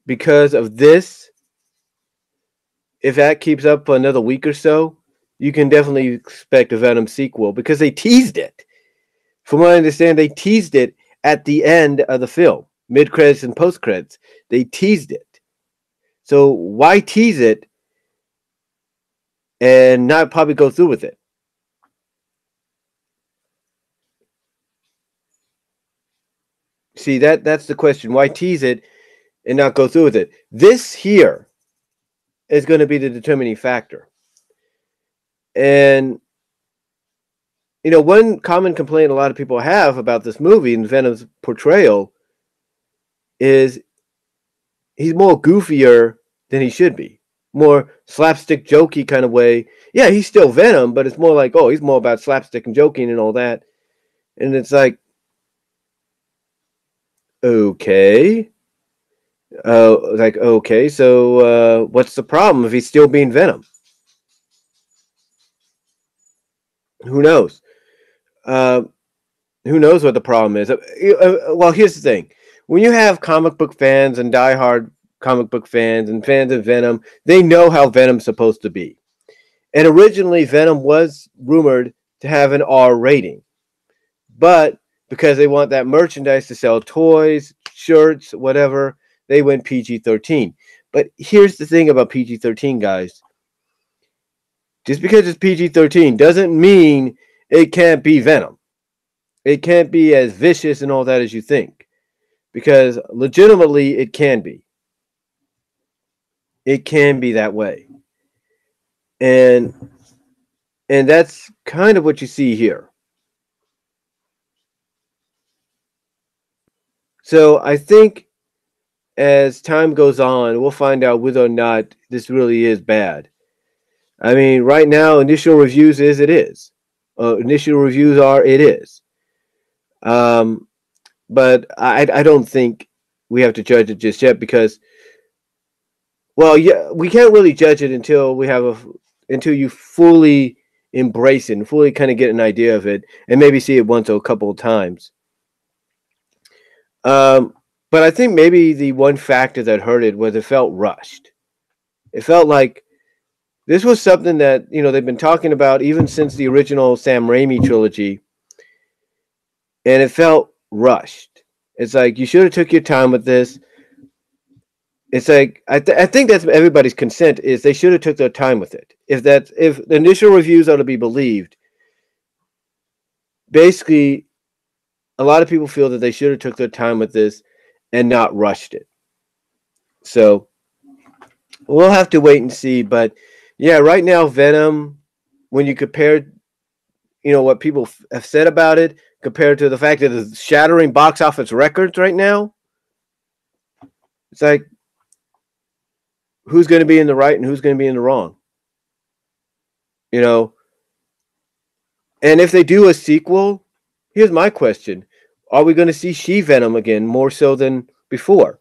because of this. If that keeps up for another week or so, you can definitely expect a Venom sequel because they teased it. From what I understand, they teased it at the end of the film, mid credits and post credits. They teased it. So why tease it and not probably go through with it? See, that's the question. Why tease it and not go through with it? This here is going to be the determining factor. And one common complaint a lot of people have about this movie and Venom's portrayal is he's more goofier than he should be. More slapstick jokey kind of way. Yeah, he's still Venom, but it's more like, oh, he's more about slapstick and joking and all that. And it's like, okay. Okay, so what's the problem if he's still being Venom? Who knows? Who knows what the problem is? Well, here's the thing. When you have comic book fans and diehard comic book fans and fans of Venom, they know how Venom's supposed to be. And originally, Venom was rumored to have an R rating. But because they want that merchandise to sell toys, shirts, whatever, they went PG-13. But here's the thing about PG-13, guys. Just because it's PG-13 doesn't mean it can't be Venom. It can't be as vicious and all that as you think. Because legitimately, it can be. It can be that way. And that's kind of what you see here. So I think as time goes on, we'll find out whether or not this really is bad. I mean, right now, initial reviews is it is. Initial reviews are it is. But I don't think we have to judge it just yet because, well, yeah, we can't really judge it until until you fully embrace it and fully kind of get an idea of it and maybe see it once or a couple of times. But I think maybe the one factor that hurt it was it felt rushed. It felt like this was something that, they've been talking about even since the original Sam Raimi trilogy. And it felt rushed. It's like you should have took your time with this. It's like I think that's everybody's consent is they should have took their time with it. If the initial reviews are to be believed, basically a lot of people feel that they should have took their time with this and not rushed it. So we'll have to wait and see. But yeah, right now, Venom, when you compare, what people have said about it, compared to the fact that it's shattering box office records right now, it's like, who's going to be in the right and who's going to be in the wrong? And if they do a sequel, here's my question. Are we going to see She-Venom again more so than before?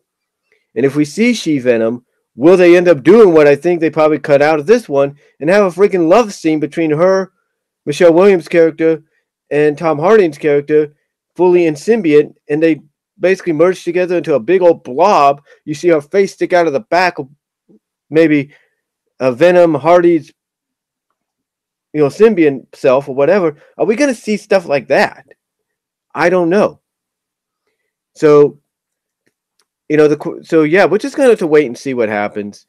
And if we see She-Venom, will they end up doing what I think they probably cut out of this one and have a freaking love scene between her, Michelle Williams' character, and Tom Hardy's character, fully in symbiote, and they basically merge together into a big old blob? You see her face stick out of the back of maybe a Venom, Hardy's, symbiont self or whatever. Are we going to see stuff like that? I don't know. So, yeah, we're just going to have to wait and see what happens.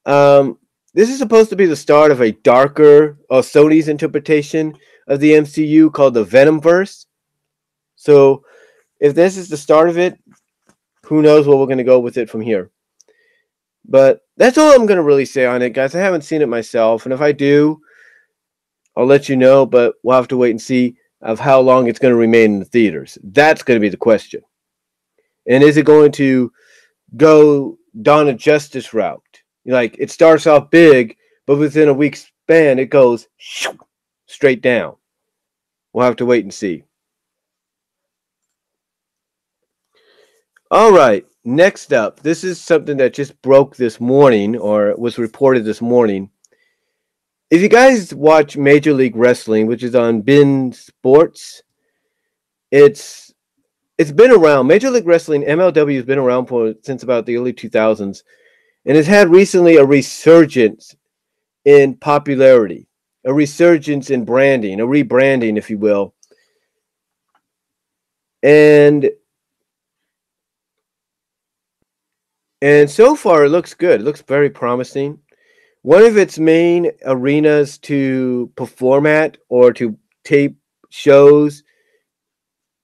This is supposed to be the start of a darker, Sony's interpretation of the MCU called the Venomverse. So, if this is the start of it, who knows where we're going to go with it from here. But that's all I'm going to really say on it, guys. I haven't seen it myself, and if I do, I'll let you know, but we'll have to wait and see of how long it's going to remain in the theaters. That's going to be the question. And is it going to go Dawn of Justice route? Like, it starts off big, but within a week's span, it goes straight down. We'll have to wait and see. All right. Next up, this is something that just broke this morning or was reported this morning. If you guys watch Major League Wrestling, which is on Bein Sports, it's been around. Major League Wrestling (MLW) has been around since about the early 2000s, and has had recently a resurgence in popularity, a resurgence in branding, a rebranding, if you will. And so far it looks good. It looks very promising. One of its main arenas to perform at or to tape shows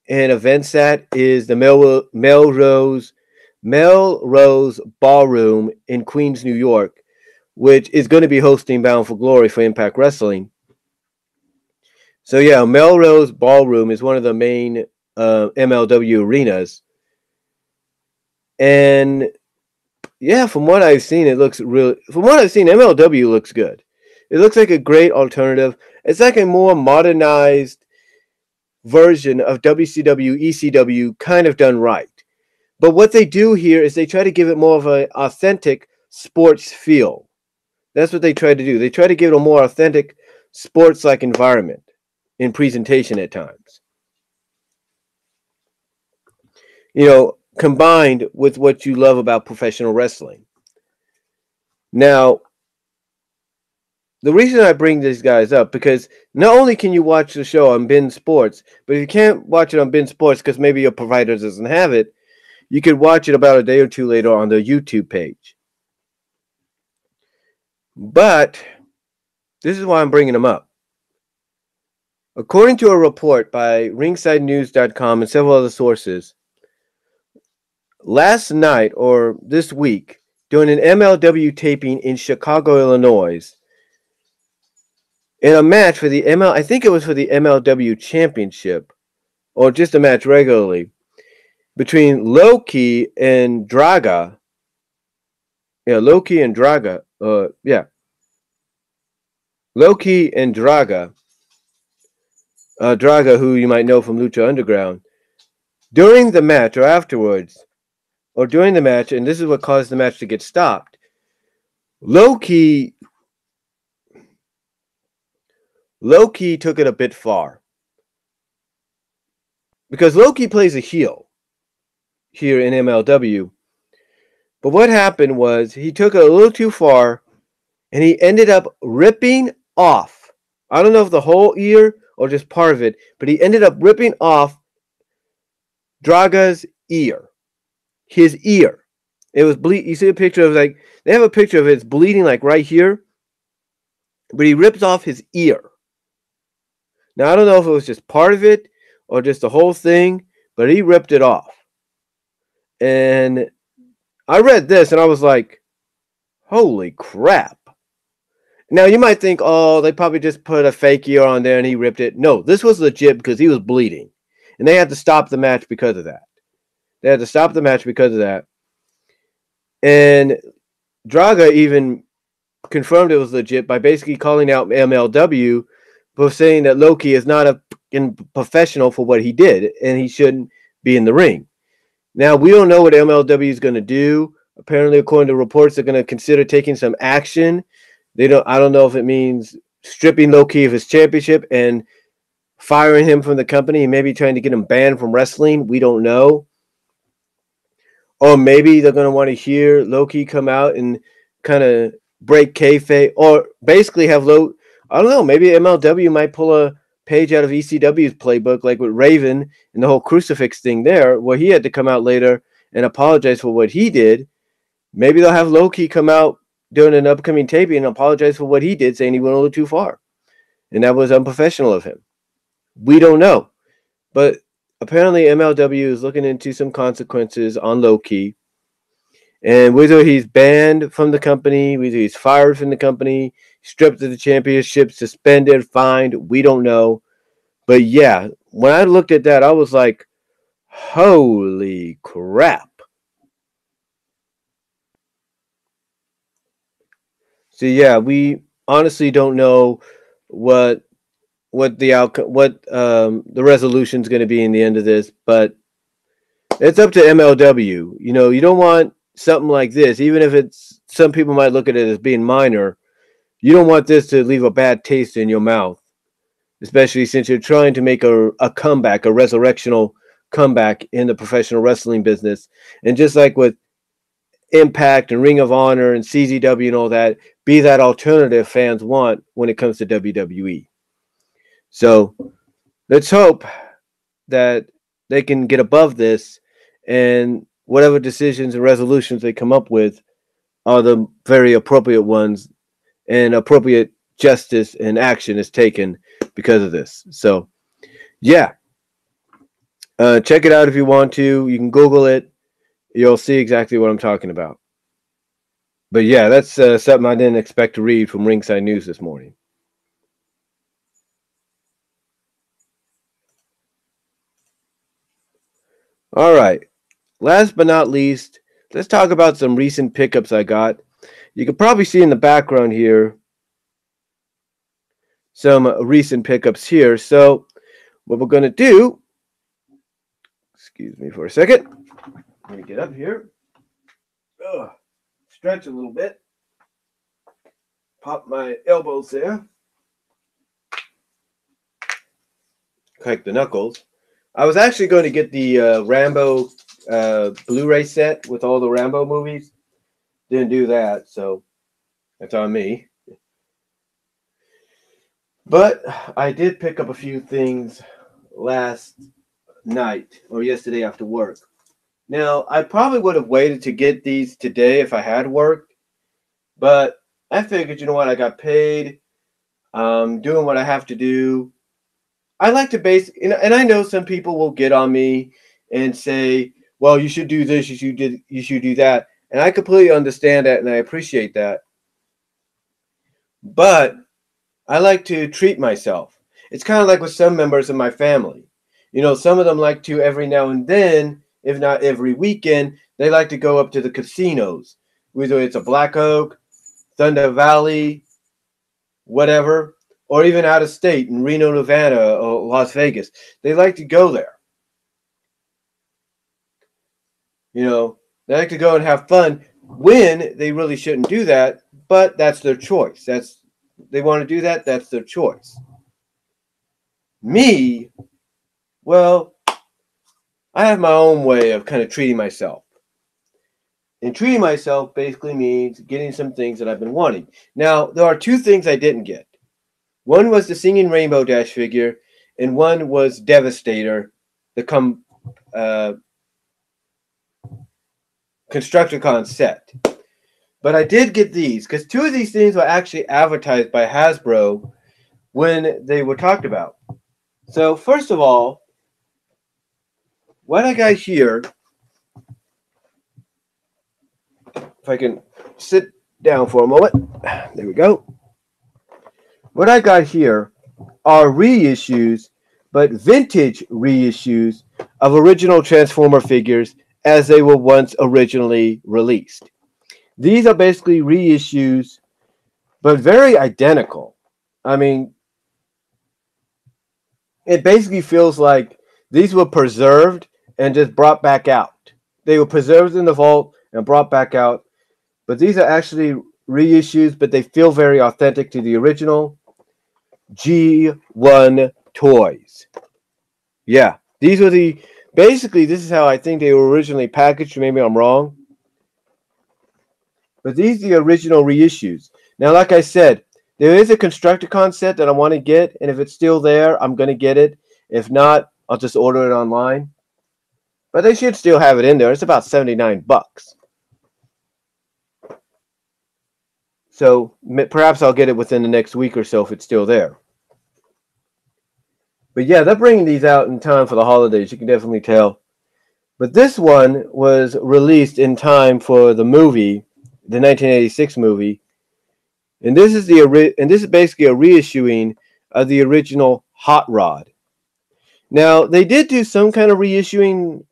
and events at is the Melrose Ballroom in Queens, New York, which is going to be hosting Bound for Glory for Impact Wrestling. So yeah, Melrose Ballroom is one of the main MLW arenas. And yeah, from what I've seen, MLW looks good. It looks like a great alternative. It's like a more modernized version of WCW, ECW, kind of done right. But what they do here is they try to give it more of an authentic sports feel. That's what they try to do. They try to give it a more authentic sports-like environment in presentation at times. You know, combined with what you love about professional wrestling. Now, the reason I bring these guys up, because not only can you watch the show on Bein Sports, but if you can't watch it on Bein Sports because maybe your provider doesn't have it, you could watch it about a day or two later on their YouTube page. But this is why I'm bringing them up. According to a report by ringsidenews.com and several other sources, last night or this week, during an MLW taping in Chicago, Illinois, in a match for the I think it was for the MLW Championship, or just a match regularly, between Loki and Draga. Yeah, Loki and Draga. Loki and Draga. Draga, who you might know from Lucha Underground. During the match or afterwards, or during the match, and this is what caused the match to get stopped, Loki took it a bit far. Because Loki plays a heel here in MLW. But what happened was he took it a little too far and he ended up ripping off. I don't know if the whole ear or just part of it, but he ended up ripping off Draga's ear. His ear. It was bleed. You see a picture of they have a picture of it. It's bleeding like right here. But he ripped off his ear. Now I don't know if it was just part of it or just the whole thing, but he ripped it off. And I read this and I was like, holy crap. Now you might think, oh, they probably just put a fake ear on there and he ripped it. No, this was legit because he was bleeding. And they had to stop the match because of that. And Draga even confirmed it was legit by basically calling out MLW for saying that Loki is not a professional for what he did and he shouldn't be in the ring. Now, we don't know what MLW is going to do. Apparently, according to reports, they're going to consider taking some action. I don't know if it means stripping Loki of his championship and firing him from the company and maybe trying to get him banned from wrestling. We don't know. Or maybe they're going to want to hear Loki come out and kind of break kayfabe or basically have I don't know, maybe MLW might pull a page out of ECW's playbook like with Raven and the whole crucifix thing there where he had to come out later and apologize for what he did. Maybe they'll have Loki come out during an upcoming taping and apologize for what he did, saying he went a little too far. And that was unprofessional of him. We don't know. But apparently MLW is looking into some consequences on Loki. And whether he's banned from the company, whether he's fired from the company, stripped of the championship, suspended, fined, we don't know. But yeah, when I looked at that, I was like, holy crap. So yeah, we honestly don't know what the outcome, the resolution is going to be in the end of this, but It's up to MLW. You know, you don't want something like this, even if it's some people might look at it as being minor. You don't want this to leave a bad taste in your mouth, especially since you're trying to make a comeback, a resurrectional comeback in the professional wrestling business. And just like with Impact and Ring of Honor and CZW and all that, be that alternative fans want when it comes to WWE. So let's hope that they can get above this, and whatever decisions and resolutions they come up with are the very appropriate ones, and appropriate justice and action is taken because of this. So yeah, check it out if you want to. You can Google it. You'll see exactly what I'm talking about. But yeah, that's something I didn't expect to read from Ringside News this morning. All right. Last but not least, let's talk about some recent pickups I got. You can probably see in the background here some recent pickups here. So what we're going to do, excuse me for a second. Let me get up here. Stretch a little bit. Pop my elbows there. Crack the knuckles. I was actually going to get the Rambo Blu-ray set with all the Rambo movies. Didn't do that, so that's on me. But I did pick up a few things last night or yesterday after work. Now, I probably would have waited to get these today if I had worked, but I figured, you know what, I got paid, doing what I have to do. I like to and I know some people will get on me and say, well, you should do this, you should do that. And I completely understand that, and I appreciate that. But I like to treat myself. It's kind of like with some members of my family. You know, some of them like to every now and then, if not every weekend, they like to go up to the casinos, whether it's a Black Oak, Thunder Valley, whatever, or even out of state in Reno, Nevada, or Las Vegas. They like to go there. You know, they like to go and have fun when they really shouldn't do that, but that's their choice. They want to do that, that's their choice. Me, well, I have my own way of kind of treating myself. And treating myself basically means getting some things that I've been wanting. Now, there are two things I didn't get. One was the Singing Rainbow Dash figure, and one was Devastator, the Constructicon set. But I did get these, because two of these things were actually advertised by Hasbro when they were talked about. So, first of all, what I got here, if I can sit down for a moment, there we go. What I got here are reissues, but vintage reissues of original Transformer figures as they were once originally released. These are basically reissues, but very identical. I mean, it basically feels like these were preserved and just brought back out. They were preserved in the vault and brought back out, but these are actually reissues, but they feel very authentic to the original G1 toys. Yeah, these were basically, this is how I think they were originally packaged. Maybe I'm wrong. But these are the original reissues. Now, like I said, there is a Constructicon set that I want to get, and if it's still there, I'm going to get it. If not, I'll just order it online. But they should still have it in there. It's about $79. So perhaps I'll get it within the next week or so if it's still there. But yeah, they're bringing these out in time for the holidays. You can definitely tell. But this one was released in time for the movie, the 1986 movie. And this is basically a reissuing of the original Hot Rod. Now, they did do some kind of reissuing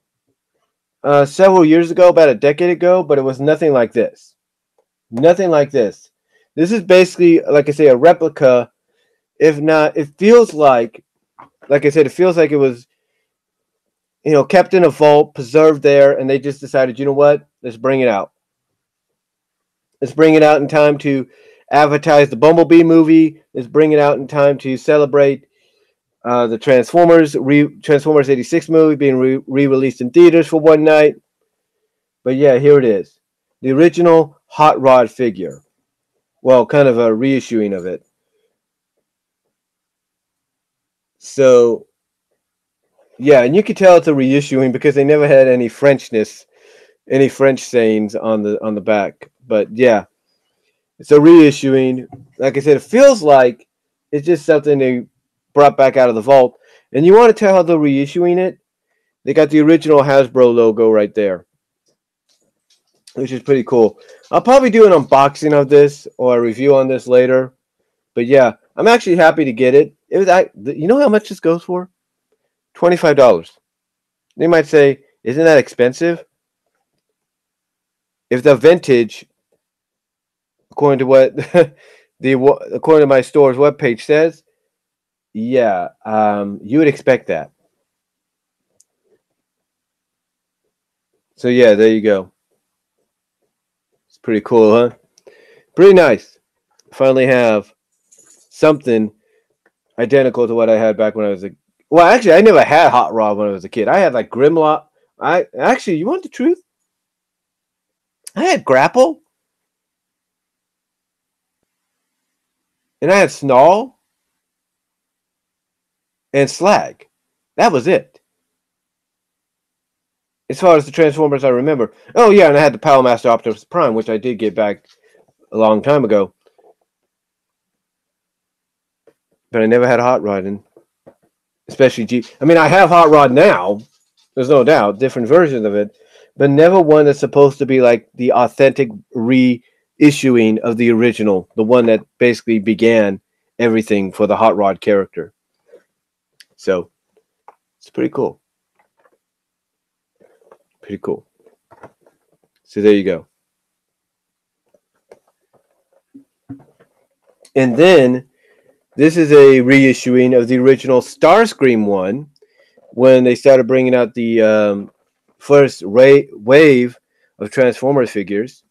several years ago, about a decade ago, but it was nothing like this. Nothing like this. This is basically, like I say, a replica. If not, it feels like I said, it feels like it was kept in a vault, preserved there, and they just decided, you know what? Let's bring it out. Let's bring it out in time to advertise the Bumblebee movie. Let's bring it out in time to celebrate the Transformers 86 movie being re-released in theaters for one night. But yeah, here it is. The original Hot Rod figure. Well, kind of a reissuing of it. So, yeah, and you can tell it's a reissuing because they never had any Frenchness, any French sayings on the back. But yeah, it's a reissuing. Like I said, it feels like it's just something they brought back out of the vault. And you want to tell how they're reissuing it? They got the original Hasbro logo right there, which is pretty cool. I'll probably do an unboxing of this or a review on this later. But yeah, I'm actually happy to get it. You know how much this goes for? $25. They might say, isn't that expensive? If the vintage, according to what according to my store's webpage says, yeah, you would expect that. So yeah, there you go. It's pretty cool, huh? Pretty nice. Finally have something identical to what I had back when I was well, actually, I never had Hot Rod when I was a kid. I had like Grimlock. You want the truth? I had Grapple. And I had Snarl. And Slag. That was it. As far as the Transformers I remember. Oh, yeah, and I had the Power Master Optimus Prime, which I did get back a long time ago. But I never had a Hot Rod, and especially I mean, I have Hot Rod now. There's no doubt. Different versions of it. But never one that's supposed to be like the authentic reissuing of the original. The one that basically began everything for the Hot Rod character. So, it's pretty cool. Pretty cool. So there you go. And then this is a reissuing of the original Starscream one when they started bringing out the first wave of Transformers figures.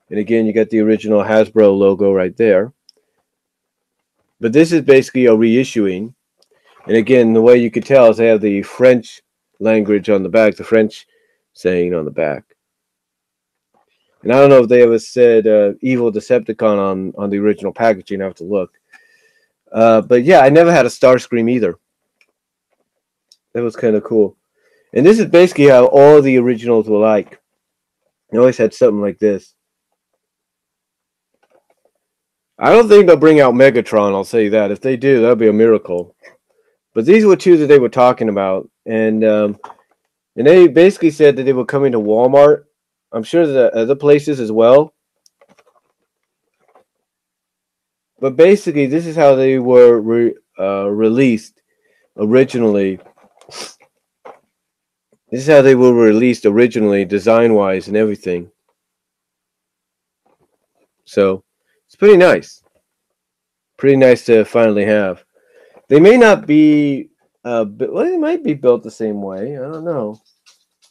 And again, you got the original Hasbro logo right there. But this is basically a reissuing. And again, the way you could tell is they have the French language on the back, the French saying on the back. And I don't know if they ever said evil Decepticon on the original packaging. I have to look. But yeah, I never had a Starscream either. That was kind of cool. And this is basically how all the originals were like. They always had something like this. I don't think they'll bring out Megatron, I'll say that. If they do, that'll be a miracle. But these were two that they were talking about. And they basically said that they were coming to Walmart. I'm sure that other places as well. But basically, this is how they were released originally. This is how they were released originally, design-wise and everything. So, it's pretty nice. Pretty nice to finally have. They may not be... well, they might be built the same way. I don't know.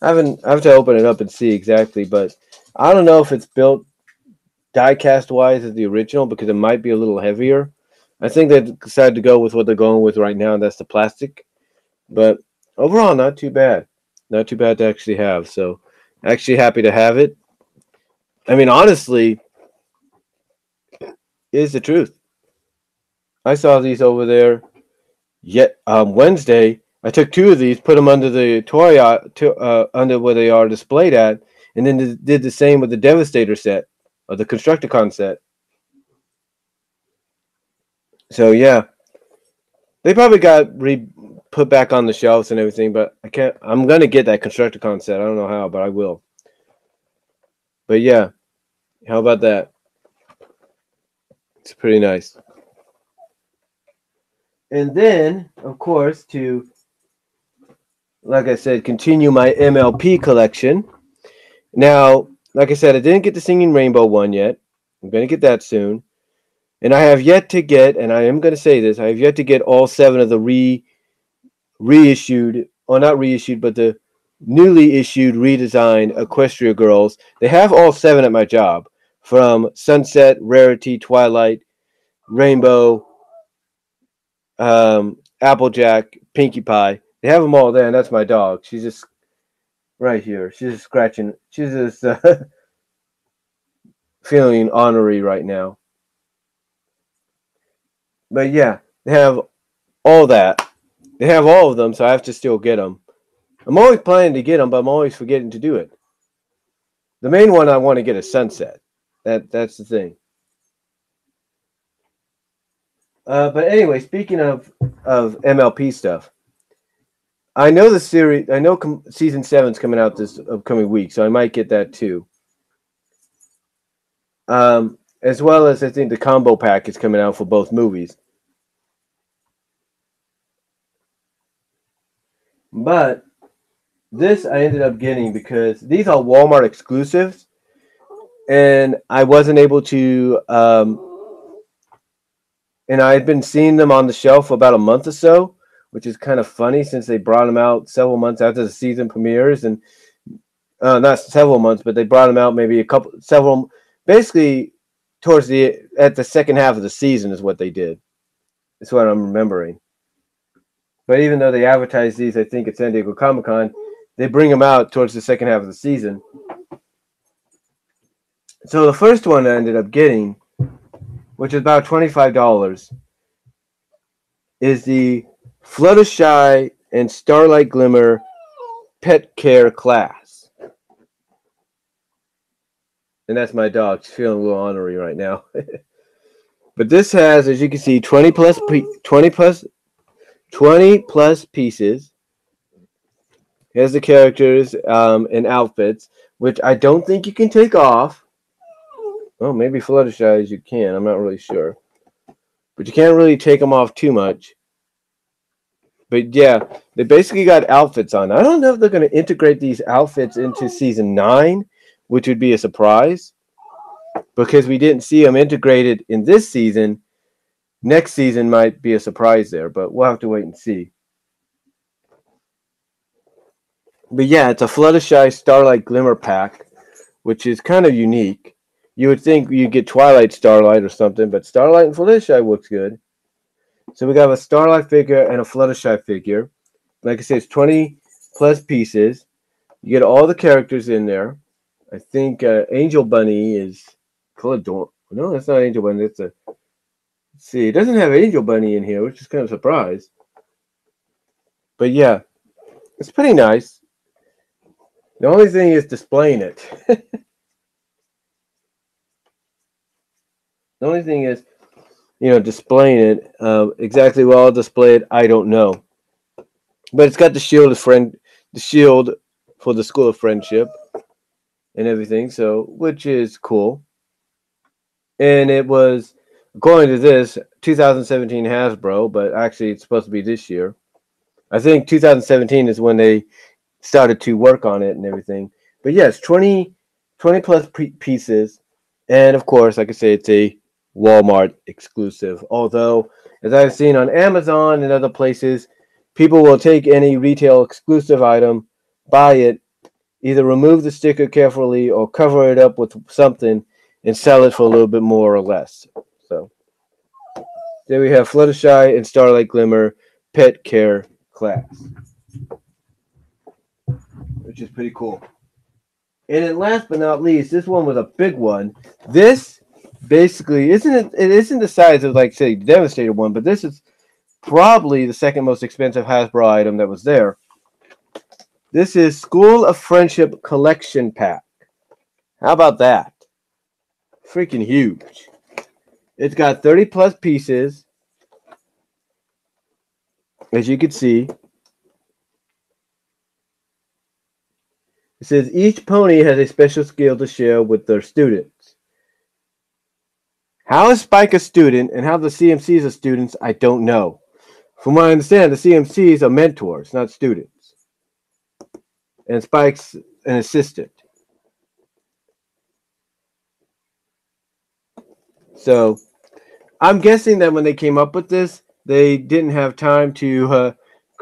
I have to open it up and see exactly, but I don't know if it's built die-cast wise as the original because it might be a little heavier. I think they decided to go with what they're going with right now, and that's the plastic. But overall, not too bad. Not too bad to actually have. So, actually happy to have it. I mean, honestly, is the truth. I saw these over there Wednesday. I took two of these, put them under the toy under where they are displayed at, and then did the same with the Devastator set or the Constructicon set. So yeah, they probably got put back on the shelves and everything, but I can't. I'm gonna get that Constructicon set. I don't know how, but I will. But yeah, how about that? It's pretty nice. And then, of course, to, like I said, continue my MLP collection. Now, like I said, I didn't get the Singing Rainbow one yet. I'm going to get that soon. And I have yet to get, and I am going to say this, I have yet to get all 7 of the reissued or not reissued, but the newly issued, redesigned Equestria Girls. They have all 7 at my job, from Sunset, Rarity, Twilight, Rainbow, Applejack, Pinkie Pie. They have them all there, and that's my dog. She's just right here. She's just scratching. She's just feeling ornery right now. But yeah, they have all that. They have all of them, so I have to still get them. I'm always planning to get them, but I'm always forgetting to do it. The main one I want to get is Sunset. That's the thing. But anyway, speaking of MLP stuff, I know the series. I know season 7's coming out this upcoming week, so I might get that too. As well as I think the combo pack is coming out for both movies. But this I ended up getting because these are Walmart exclusives, and I wasn't able to. And I had been seeing them on the shelf for about a month or so, which is kind of funny since they brought them out several months after the season premieres, and not several months, but they brought them out maybe several, basically towards at the second half of the season is what they did. That's what I'm remembering. But even though they advertised these, I think at San Diego Comic-Con, they bring them out towards the second half of the season. So the first one I ended up getting, which is about $25, is the Fluttershy and Starlight Glimmer Pet Care class. And that's my dog. She's feeling a little ornery right now. But this has, as you can see, 20 plus pieces. Here's the characters and outfits, which I don't think you can take off. Oh, maybe Fluttershy you can. I'm not really sure. But you can't really take them off too much. But yeah, they basically got outfits on. I don't know if they're going to integrate these outfits into season 9, which would be a surprise. Because we didn't see them integrated in this season. Next season might be a surprise there, but we'll have to wait and see. But yeah, it's a Fluttershy Starlight Glimmer pack, which is kind of unique. You would think you'd get Twilight Starlight or something, but Starlight and Fluttershy looks good. So we got a Starlight figure and a Fluttershy figure. Like I said, it's 20 plus pieces. You get all the characters in there. I think Angel Bunny is colored. No, that's not Angel Bunny. It's a. Let's see, it doesn't have Angel Bunny in here, which is kind of a surprise. But yeah, it's pretty nice. The only thing is displaying it. The only thing is, displaying it. Exactly well I'll display it, I don't know. But it's got the shield for the School of Friendship and everything, so which is cool. And it was, according to this, 2017 Hasbro, but actually it's supposed to be this year. I think 2017 is when they started to work on it and everything. But yes, 20 plus pieces. And of course, like I say, it's a Walmart exclusive. Although, as I've seen on Amazon and other places, people will take any retail exclusive item, buy it, either remove the sticker carefully or cover it up with something and sell it for a little bit more or less. So, there we have Fluttershy and Starlight Glimmer Pet Care class, which is pretty cool. And then last but not least, this one was a big one. This basically it isn't the size of, like, say, the Devastator one, but this is probably the second most expensive Hasbro item that was there. This is School of Friendship Collection Pack. How about that? Freaking huge. It's got 30 plus pieces, as you can see. It says each pony has a special skill to share with their students. How is Spike a student and how the CMCs are students, I don't know. From what I understand, the CMCs are mentors, not students. And Spike's an assistant. So, I'm guessing that when they came up with this, they didn't have time to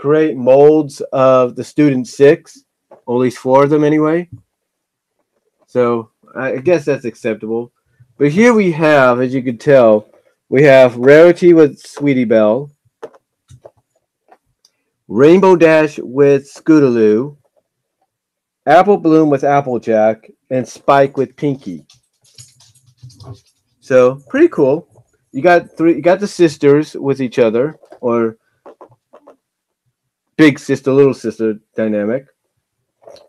create molds of the student 6, or at least 4 of them anyway. So I guess that's acceptable. But here we have, as you can tell, we have Rarity with Sweetie Belle, Rainbow Dash with Scootaloo, Apple Bloom with Applejack, and Spike with Pinky. So pretty cool. You got the sisters with each other, or big sister, little sister dynamic.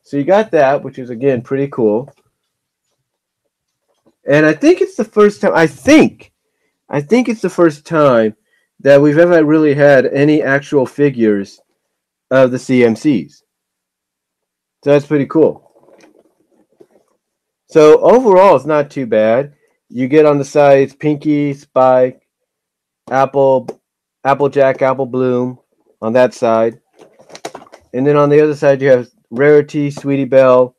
So you got that, which is again pretty cool. And I think it's the first time. I think it's the first time that we've ever really had any actual figures of the CMCs. So that's pretty cool. So overall, it's not too bad. You get on the sides Pinky, Spike, Applejack, Apple Bloom on that side. And then on the other side, you have Rarity, Sweetie Belle,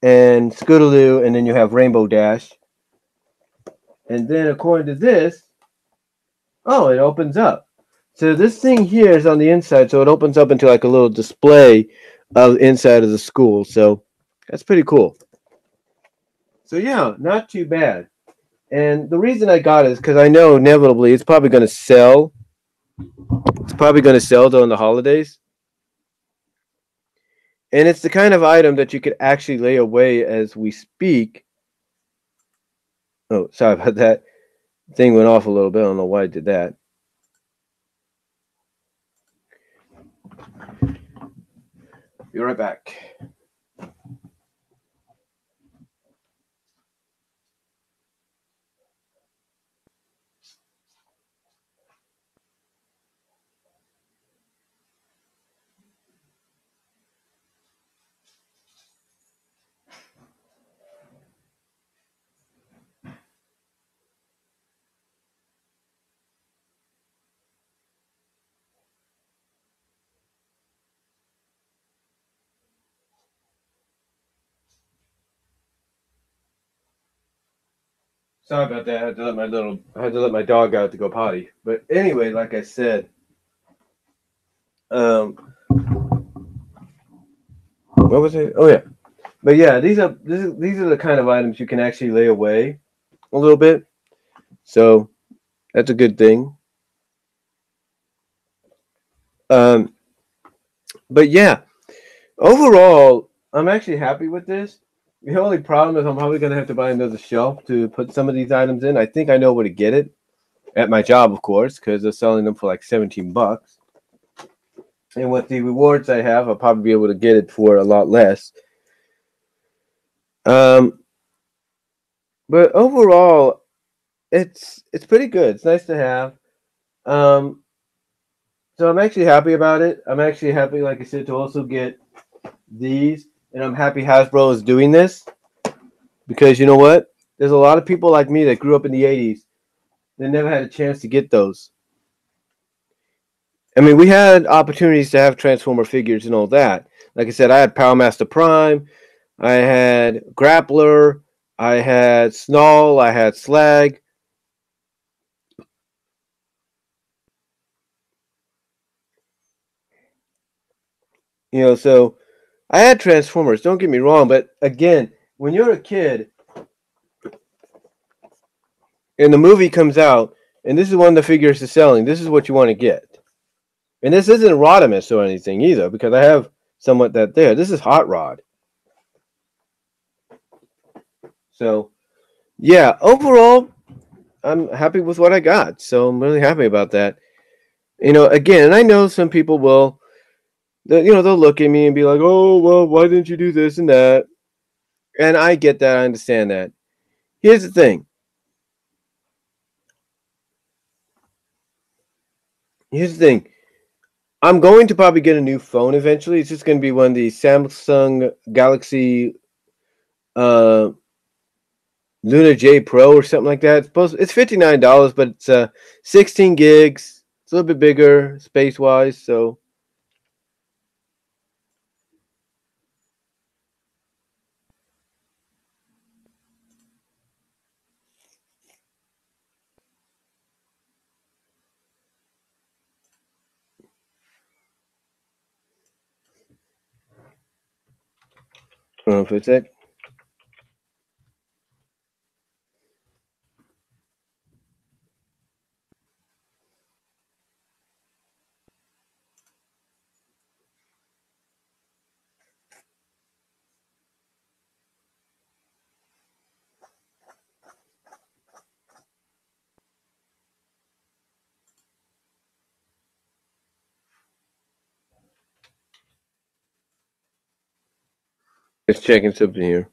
and Scootaloo, and then you have Rainbow Dash. And then according to this, oh, it opens up. So this thing here is on the inside, so it opens up into like a little display of the inside of the school. So that's pretty cool. So yeah, not too bad. And the reason I got it is because I know inevitably it's probably going to sell. It's probably going to sell during the holidays. And it's the kind of item that you could actually lay away as we speak. Oh, sorry about that. Thing went off a little bit. I don't know why I did that. Be right back. Sorry about that. I had to let my dog out to go potty. But anyway, like I said, what was it? Oh yeah, but yeah, these are the kind of items you can actually lay away a little bit. So that's a good thing. But yeah, overall, I'm actually happy with this. The only problem is I'm probably going to have to buy another shelf to put some of these items in. I think I know where to get it at my job, of course, because they're selling them for like $17. And with the rewards I have, I'll probably be able to get it for a lot less. But overall, it's pretty good. It's nice to have. So I'm actually happy about it. I'm actually happy, like I said, to also get these. And I'm happy Hasbro is doing this. Because you know what? There's a lot of people like me that grew up in the 80s. They never had a chance to get those. I mean, we had opportunities to have Transformer figures and all that. Like I said, I had Power Master Prime. I had Grappler. I had Snarl. I had Slag. You know, so I had Transformers. Don't get me wrong. But again, when you're a kid and the movie comes out and this is one of the figures they're selling, this is what you want to get. And this isn't Rodimus or anything either, because I have somewhat that there. This is Hot Rod. So, yeah, overall, I'm happy with what I got. So I'm really happy about that. You know, again, and I know some people will, they'll look at me and be like, oh, well, why didn't you do this and that? And I get that. I understand that. Here's the thing. I'm going to probably get a new phone eventually. It's just going to be one of the Samsung Galaxy Luna J Pro or something like that. It's $59, but it's 16 gigs. It's a little bit bigger space wise. So Hold on for a sec. Just checking something here.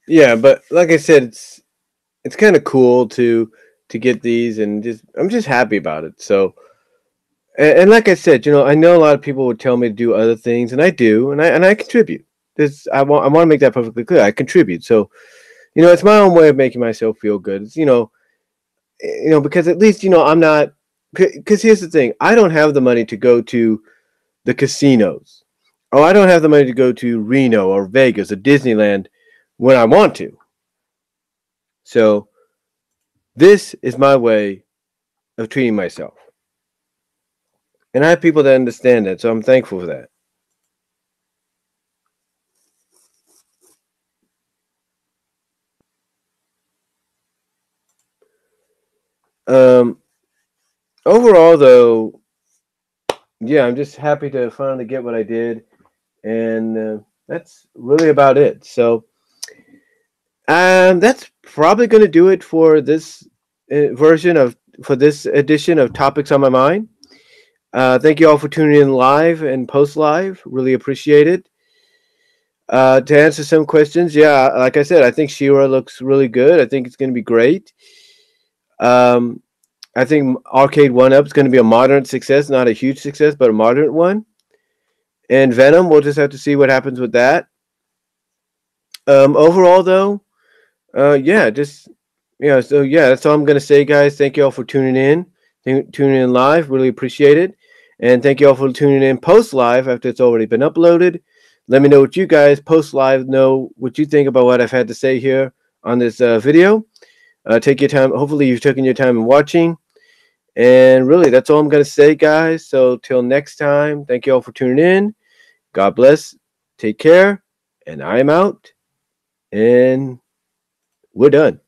Yeah, but like I said, it's kind of cool to get these, and I'm just happy about it. So, and like I said, I know a lot of people would tell me to do other things, and I do, and I contribute. This I want to make that perfectly clear. I contribute. So, it's my own way of making myself feel good. It's, because at least I'm not. Because here's the thing: I don't have the money to go to the casinos. Oh, I don't have the money to go to Reno or Vegas or Disneyland when I want to. So this is my way of treating myself. And I have people that understand that, so I'm thankful for that. Um, Overall, though, yeah, I'm just happy to finally get what I did, and that's really about it. So, that's probably going to do it for this for this edition of Topics on My Mind. Thank you all for tuning in live and post live. Really appreciate it. To answer some questions, yeah, like I said, I think She-Ra looks really good. I think it's going to be great. Um, I think Arcade 1-Up is going to be a moderate success, not a huge success, but a moderate one. And Venom, we'll just have to see what happens with that. Overall, though, yeah, so yeah, that's all I'm going to say, guys. Thank you all for tuning in, tuning in live. Really appreciate it. And thank you all for tuning in post live after it's already been uploaded. Let me know what you guys post live know what you think about what I've had to say here on this video. Take your time. Hopefully you've taken your time in watching. And really, that's all I'm going to say, guys. So till next time, thank you all for tuning in. God bless. Take care. And I'm out. And we're done.